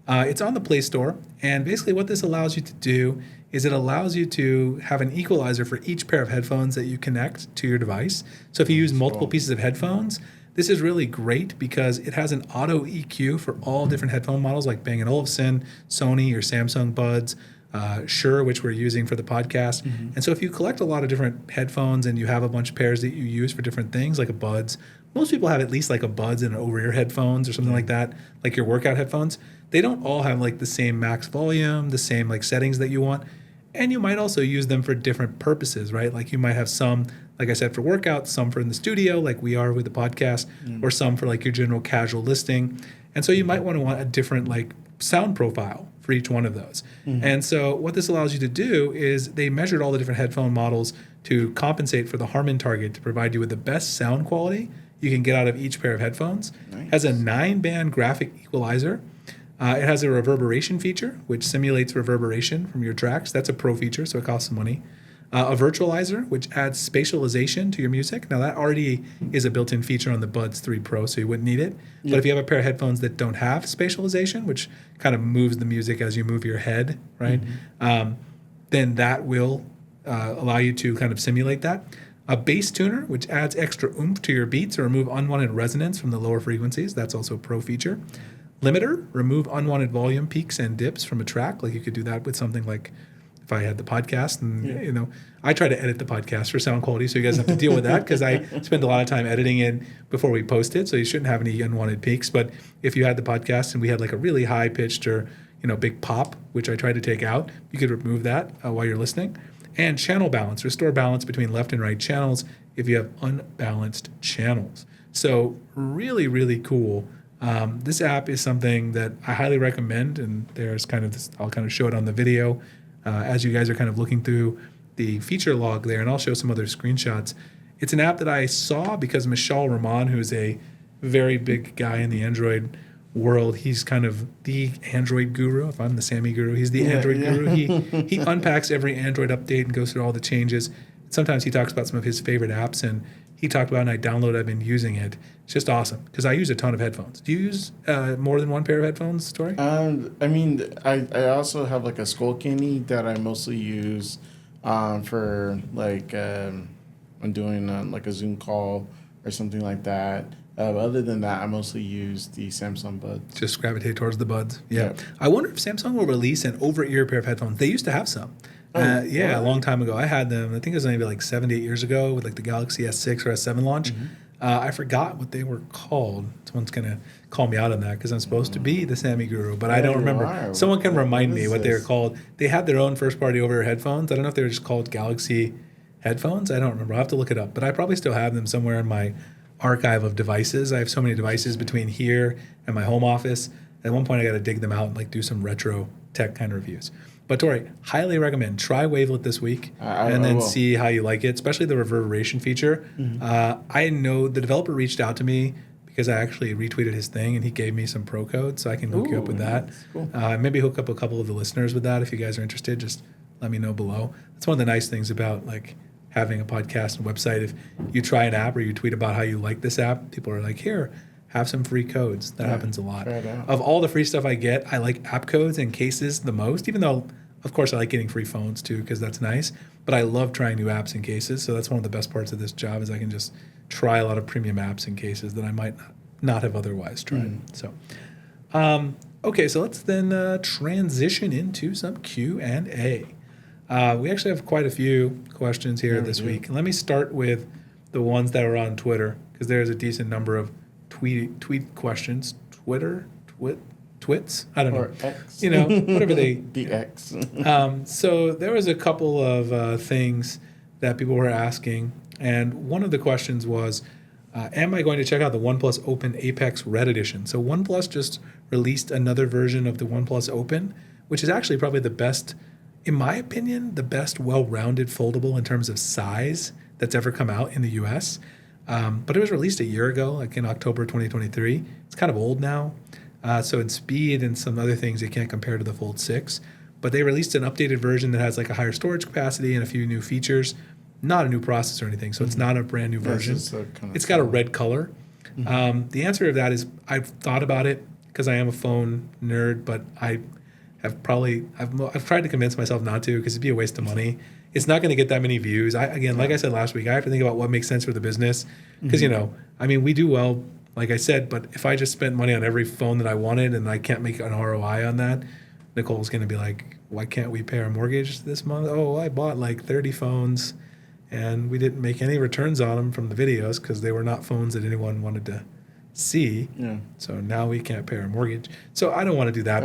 It's on the Play Store, and basically what this allows you to do is it allows you to have an equalizer for each pair of headphones that you connect to your device. So if you use multiple pieces of headphones, this is really great because it has an auto EQ for all different headphone models like Bang & Olufsen, Sony, or Samsung Buds, Shure, which we're using for the podcast. Mm-hmm. And so if you collect a lot of different headphones and you have a bunch of pairs that you use for different things, like a Buds, most people have at least like a Buds and an over-ear headphones or something like that, like your workout headphones. They don't all have like the same max volume, the same like settings that you want. And you might also use them for different purposes, right? Like you might have some, like I said, for workouts, some for in the studio, like we are with the podcast, or some for like your general casual listening. And so you might want a different like sound profile for each one of those. Mm-hmm. And so what this allows you to do is they measured all the different headphone models to compensate for the Harman target to provide you with the best sound quality you can get out of each pair of headphones. Nice. Has a 9-band graphic equalizer. It has a reverberation feature, which simulates reverberation from your tracks. That's a pro feature, so it costs some money. A virtualizer, which adds spatialization to your music. Now, that already is a built-in feature on the Buds 3 Pro, so you wouldn't need it. Yep. But if you have a pair of headphones that don't have spatialization, which kind of moves the music as you move your head, right, then that will allow you to kind of simulate that. A bass tuner, which adds extra oomph to your beats or remove unwanted resonance from the lower frequencies. That's also a pro feature. Limiter, remove unwanted volume peaks and dips from a track. Like you could do that with something like if I had the podcast, and I try to edit the podcast for sound quality, so you guys have to deal with that because I spend a lot of time editing it before we post it, so you shouldn't have any unwanted peaks. But if you had the podcast and we had like a really high pitched or big pop, which I try to take out, you could remove that while you're listening. And channel balance, restore balance between left and right channels if you have unbalanced channels. So really, really cool. This app is something that I highly recommend, and there's kind of this, I'll kind of show it on the video as you guys are kind of looking through the feature log there, and I'll show some other screenshots. It's an app that I saw because Mishal Rahman, who's a very big guy in the Android world, he's kind of the Android guru. If I'm the Sammy guru, he's the Android guru. He unpacks every Android update and goes through all the changes. Sometimes he talks about some of his favorite apps, and he talked about and I downloaded. I've been using it. It's just awesome because I use a ton of headphones. Do you use more than one pair of headphones, Tori? I mean, I also have like a Skullcandy that I mostly use for like I'm doing like a Zoom call or something like that. Other than that, I mostly use the Samsung Buds. Just gravitate towards the Buds. Yeah. Yep. I wonder if Samsung will release an over-ear pair of headphones. They used to have some. Yeah, a long time ago. I had them. I think it was maybe like 7 to 8 years ago with like the Galaxy S6 or S7 launch. I forgot what they were called. Someone's going to call me out on that because I'm supposed to be the Sammy Guru, but I don't remember. Someone can remind me what they were called. They had their own first-party over-ear headphones. I don't know if they were just called Galaxy headphones. I don't remember. I'll have to look it up. But I probably still have them somewhere in my archive of devices. I have so many devices between here and my home office. At one point, I got to dig them out and like do some retro tech kind of reviews. But Tori, highly recommend. Try Wavelet this week and then see how you like it, especially the reverberation feature. I know the developer reached out to me because I actually retweeted his thing and he gave me some pro code, so I can hook you up with that. Cool. Maybe hook up a couple of the listeners with that if you guys are interested. Just let me know below. That's one of the nice things about like having a podcast and website. If you try an app or you tweet about how you like this app, people are like, here, have some free codes. That happens a lot. Of all the free stuff I get, I like app codes and cases the most, even though, of course, I like getting free phones too because that's nice. But I love trying new apps and cases. So that's one of the best parts of this job is I can just try a lot of premium apps and cases that I might not have otherwise tried. So, okay, so let's then transition into some Q&A. We actually have quite a few questions here this week. Let me start with the ones that were on Twitter because there's a decent number of tweet questions. Twits? I don't know. X. You know, whatever they... The X. So there was a couple of things that people were asking, and one of the questions was, am I going to check out the OnePlus Open Apex Red Edition? So OnePlus just released another version of the OnePlus Open, which is actually probably the best, in my opinion, the best well-rounded foldable in terms of size that's ever come out in the US. But it was released a year ago, like in October 2023. It's kind of old now. So in speed and some other things, it can't compare to the Fold 6. But they released an updated version that has like a higher storage capacity and a few new features. Not a new processor or anything, so it's not a brand new version. It's got a red color. The answer to that is I've thought about it because I am a phone nerd, but I have I've tried to convince myself not to because it'd be a waste of money. It's not going to get that many views. Like I said last week, I have to think about what makes sense for the business because, we do well, like I said, but if I just spent money on every phone that I wanted and I can't make an ROI on that, Nicole's going to be like, why can't we pay our mortgage this month? Oh, I bought like 30 phones and we didn't make any returns on them from the videos because they were not phones that anyone wanted to see. Yeah. So now we can't pay our mortgage. So I don't want to do that.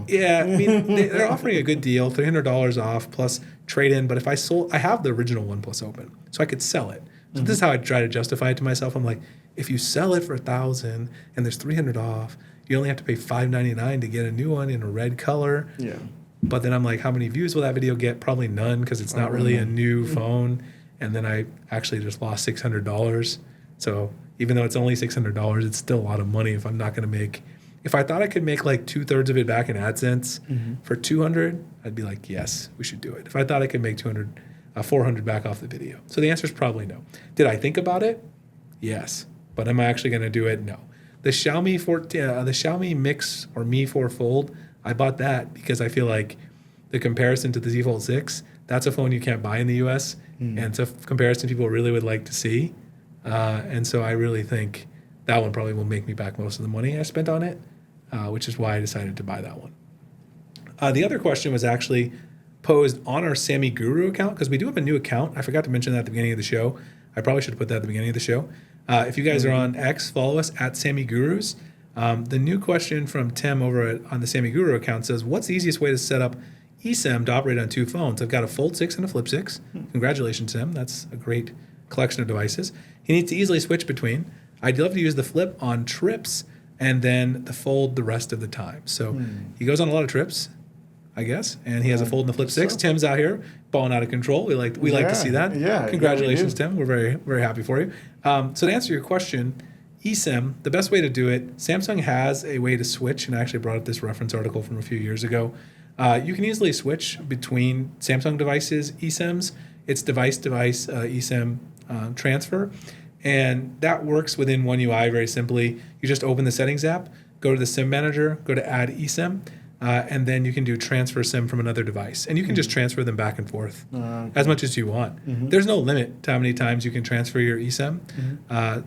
Yeah, I mean, they're offering a good deal, $300 off plus trade-in. But if I have the original OnePlus Open, so I could sell it. So this is how I try to justify it to myself. I'm like, if you sell it for $1,000 and there's $300 off, you only have to pay $599 to get a new one in a red color. Yeah. But then I'm like, how many views will that video get? Probably none because it's not really a new phone. And then I actually just lost $600. So even though it's only $600, it's still a lot of money if I'm not going to make... If I thought I could make like 2/3 of it back in AdSense for $200, I'd be like, yes, we should do it. If I thought I could make $400 back off the video. So the answer is probably no. Did I think about it? Yes. But am I actually going to do it? No. The Xiaomi Mix or Mi 4 Fold, I bought that because I feel like the comparison to the Z Fold 6, that's a phone you can't buy in the US. And it's a comparison people really would like to see. And so I really think that one probably will make me back most of the money I spent on it, which is why I decided to buy that one. The other question was actually posed on our Sammy Guru account because we do have a new account. I forgot to mention that at the beginning of the show. I probably should have put that at the beginning of the show. If you guys are on X, follow us at Sammy Gurus. The new question from Tim over on the Sammy Guru account says, what's the easiest way to set up eSIM to operate on two phones? I've got a Fold 6 and a Flip 6. Congratulations, Tim. That's a great collection of devices. He needs to easily switch between. I'd love to use the Flip on trips and then the Fold the rest of the time. So he goes on a lot of trips, I guess, and he has a Fold and the Flip 6. Tim's out here balling out of control. We like to see that. Yeah. Congratulations, Tim. We're very, very happy for you. So to answer your question, eSIM, the best way to do it, Samsung has a way to switch, and I actually brought up this reference article from a few years ago. You can easily switch between Samsung devices eSIMs. It's device-device eSIM transfer. And that works within One UI very simply. You just open the Settings app, go to the SIM manager, go to Add eSIM, and then you can do Transfer SIM from another device. And you can just transfer them back and forth as much as you want. There's no limit to how many times you can transfer your eSIM.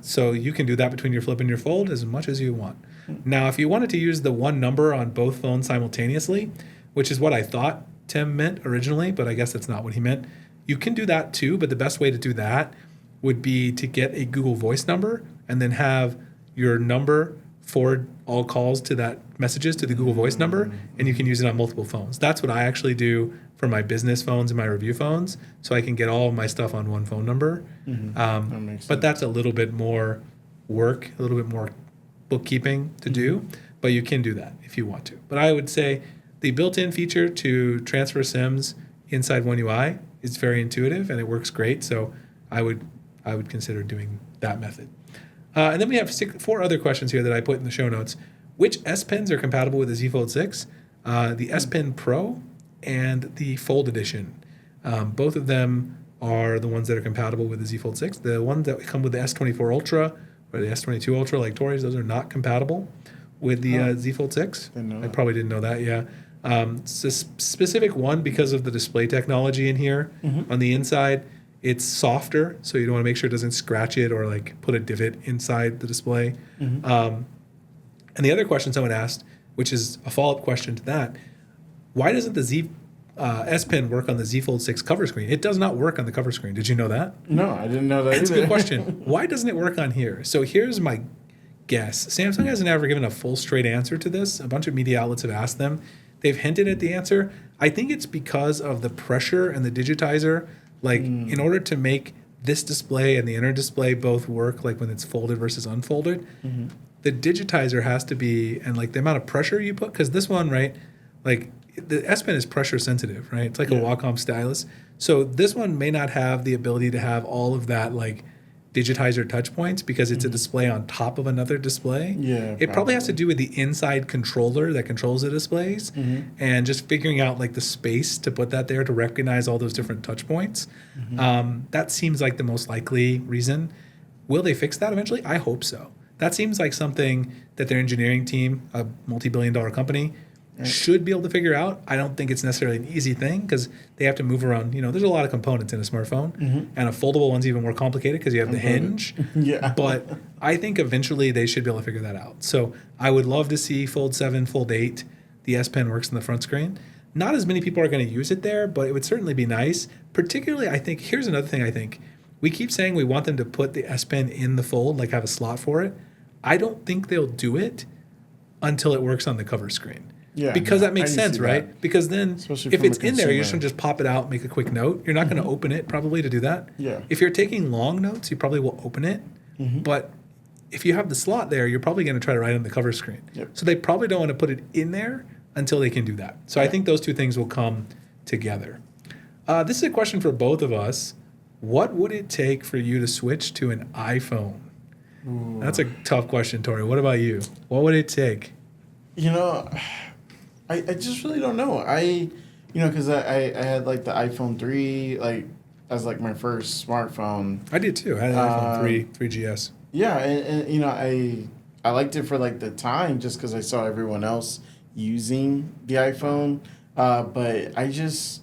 So you can do that between your Flip and your Fold as much as you want. Now, if you wanted to use the one number on both phones simultaneously, which is what I thought Tim meant originally, but I guess that's not what he meant, you can do that too, but the best way to do that would be to get a Google Voice number and then have your number forward all calls to that messages to the Google Voice number, and you can use it on multiple phones. That's what I actually do for my business phones and my review phones, so I can get all of my stuff on one phone number. But that's a little bit more work, a little bit more bookkeeping to do, but you can do that if you want to. But I would say the built-in feature to transfer SIMs inside One UI is very intuitive and it works great. So I would consider doing that method. And then we have 4 other questions here that I put in the show notes. Which S Pens are compatible with the Z Fold 6? The S Pen Pro and the Fold Edition. Both of them are the ones that are compatible with the Z Fold 6. The ones that come with the S24 Ultra or the S22 Ultra, like Tori's, those are not compatible with the Z Fold 6. I probably didn't know that, yeah. It's a specific one because of the display technology in here. On the inside, it's softer, so you don't want to make sure it doesn't scratch it or like put a divot inside the display. And the other question someone asked, which is a follow-up question to that, why doesn't the S Pen work on the Z Fold 6 cover screen? It does not work on the cover screen. Did you know that? No, I didn't know that That's either. a good question. Why doesn't it work on here? So here's my guess. Samsung hasn't ever given a full straight answer to this. A bunch of media outlets have asked them. They've hinted at the answer. I think it's because of the pressure and the digitizer. Like in order to make this display and the inner display both work, like when it's folded versus unfolded, the digitizer has to be, and like the amount of pressure you put, because this one, right, like the S Pen is pressure sensitive, right? It's like a Wacom stylus. So this one may not have the ability to have all of that like digitizer touch points because it's a display on top of another display. It probably has to do with the inside controller that controls the displays and just figuring out like the space to put that there to recognize all those different touch points. That seems like the most likely reason. Will they fix that eventually? I hope so. That seems like something that their engineering team, a multi-billion-dollar company, should be able to figure out. I don't think it's necessarily an easy thing because they have to move around. You know, there's a lot of components in a smartphone, and a foldable one's even more complicated because you have the hinge. But I think eventually they should be able to figure that out. So I would love to see Fold 7, Fold 8, the S Pen works in the front screen. Not as many people are going to use it there, but it would certainly be nice. Particularly, I think, here's another thing I think. We keep saying we want them to put the S Pen in the fold, like have a slot for it. I don't think they'll do it until it works on the cover screen. Because that makes sense, right? That. Because then especially if it's in there, you're just going to just pop it out, make a quick note. You're not going to open it probably to do that. If you're taking long notes, you probably will open it. But if you have the slot there, you're probably going to try to write on the cover screen. So they probably don't want to put it in there until they can do that. So I think those two things will come together. This is a question for both of us. What would it take for you to switch to an iPhone? That's a tough question, Tori. What about you? What would it take? You know, I just really don't know. Because I had like the iPhone 3 like as like my first smartphone. I did too. I had an iPhone 3GS. Yeah, and you know, I liked it for like the time just because I saw everyone else using the iPhone. But I just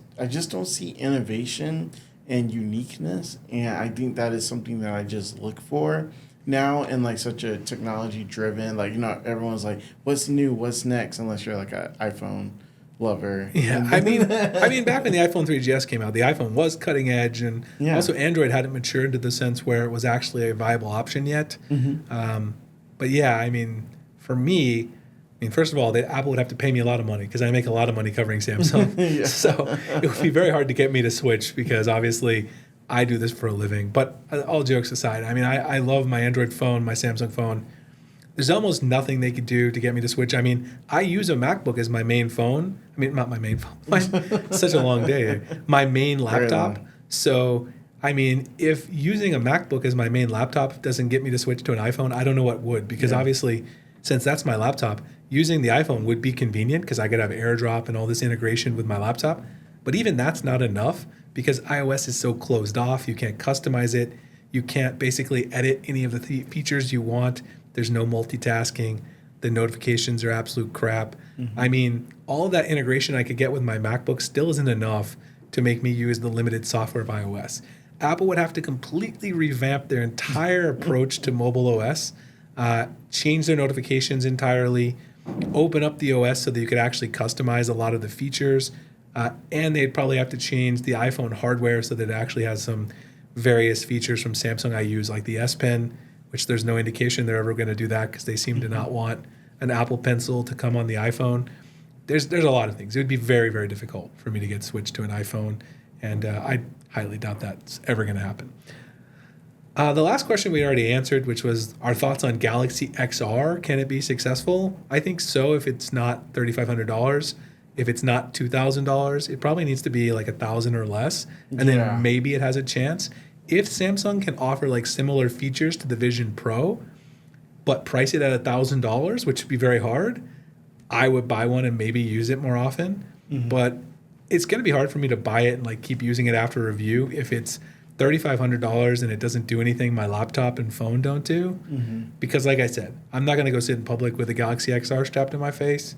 don't see innovation and uniqueness, and I think that is something that I just look for now in like such a technology driven, like, you know, everyone's like, what's new, what's next, unless you're like an iPhone lover. I mean back when the iPhone 3GS came out, the iPhone was cutting edge, and also Android hadn't matured to the sense where it was actually a viable option yet. But yeah, I mean, for me, first of all, Apple would have to pay me a lot of money because I make a lot of money covering Samsung. So it would be very hard to get me to switch because obviously I do this for a living. But all jokes aside, I mean, I love my Android phone, my Samsung phone. There's almost nothing they could do to get me to switch. I mean, I use a MacBook as my main phone. I mean, not my main phone. It's such a long day. My main laptop. So, I mean, if using a MacBook as my main laptop doesn't get me to switch to an iPhone, I don't know what would. Because obviously, since that's my laptop, using the iPhone would be convenient because I could have AirDrop and all this integration with my laptop. But even that's not enough because iOS is so closed off. You can't customize it. You can't basically edit any of the features you want. There's no multitasking. The notifications are absolute crap. I mean, all of that integration I could get with my MacBook still isn't enough to make me use the limited software of iOS. Apple would have to completely revamp their entire approach to mobile OS, change their notifications entirely, open up the OS so that you could actually customize a lot of the features, and they'd probably have to change the iPhone hardware so that it actually has some various features from Samsung I use, like the S Pen, which there's no indication they're ever going to do that because they seem to not want an Apple Pencil to come on the iPhone. There's a lot of things. It would be very, very difficult for me to get switched to an iPhone, and I highly doubt that's ever going to happen. The last question we already answered, which was our thoughts on Galaxy XR. Can it be successful? I think so if it's not $3,500. If it's not $2,000, it probably needs to be like $1,000 or less, and then maybe it has a chance. If Samsung can offer like similar features to the Vision Pro, but price it at $1,000, which would be very hard, I would buy one and maybe use it more often. But it's going to be hard for me to buy it and like keep using it after review if it's $3,500 and it doesn't do anything my laptop and phone don't do. Because like I said, I'm not going to go sit in public with a Galaxy XR strapped to my face.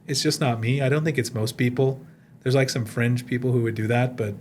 It's just not me. I don't think it's most people. There's like some fringe people who would do that, but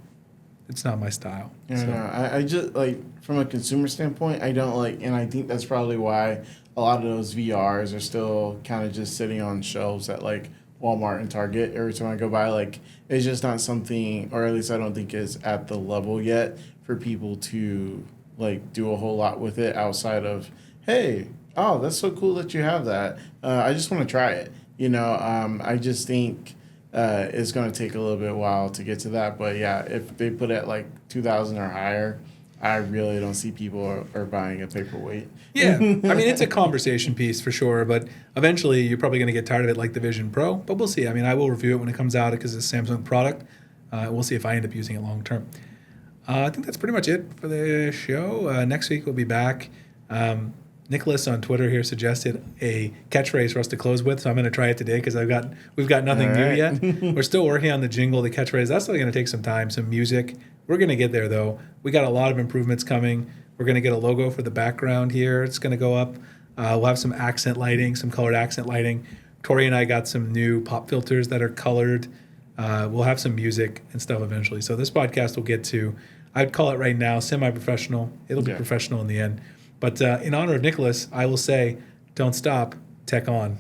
it's not my style. Yeah, no, I just like from a consumer standpoint, I don't like, and I think that's probably why a lot of those VRs are still kind of just sitting on shelves at like Walmart and Target. Every time I go by, like it's just not something, or at least I don't think is at the level yet for people to like do a whole lot with it outside of, hey, oh, that's so cool that you have that. I just want to try it. You know, I just think it's going to take a little bit while to get to that. But yeah, if they put it like 2,000 or higher, I really don't see people are buying a paperweight. Yeah, I mean, it's a conversation piece for sure, but eventually you're probably going to get tired of it like the Vision Pro, but we'll see. I mean, I will review it when it comes out because it's a Samsung product. We'll see if I end up using it long term. I think that's pretty much it for the show. Next week we'll be back. Nicholas on Twitter here suggested a catchphrase for us to close with, so I'm going to try it today because we've got nothing new yet. We're still working on the jingle, the catchphrase. That's still going to take some time, some music. We're going to get there, though. We got a lot of improvements coming. We're going to get a logo for the background here. It's going to go up. We'll have some accent lighting, some colored accent lighting. Tori and I got some new pop filters that are colored. We'll have some music and stuff eventually. So this podcast will get to, I'd call it right now, semi-professional. It'll be professional in the end. But in honor of Nicholas, I will say, don't stop, tech on.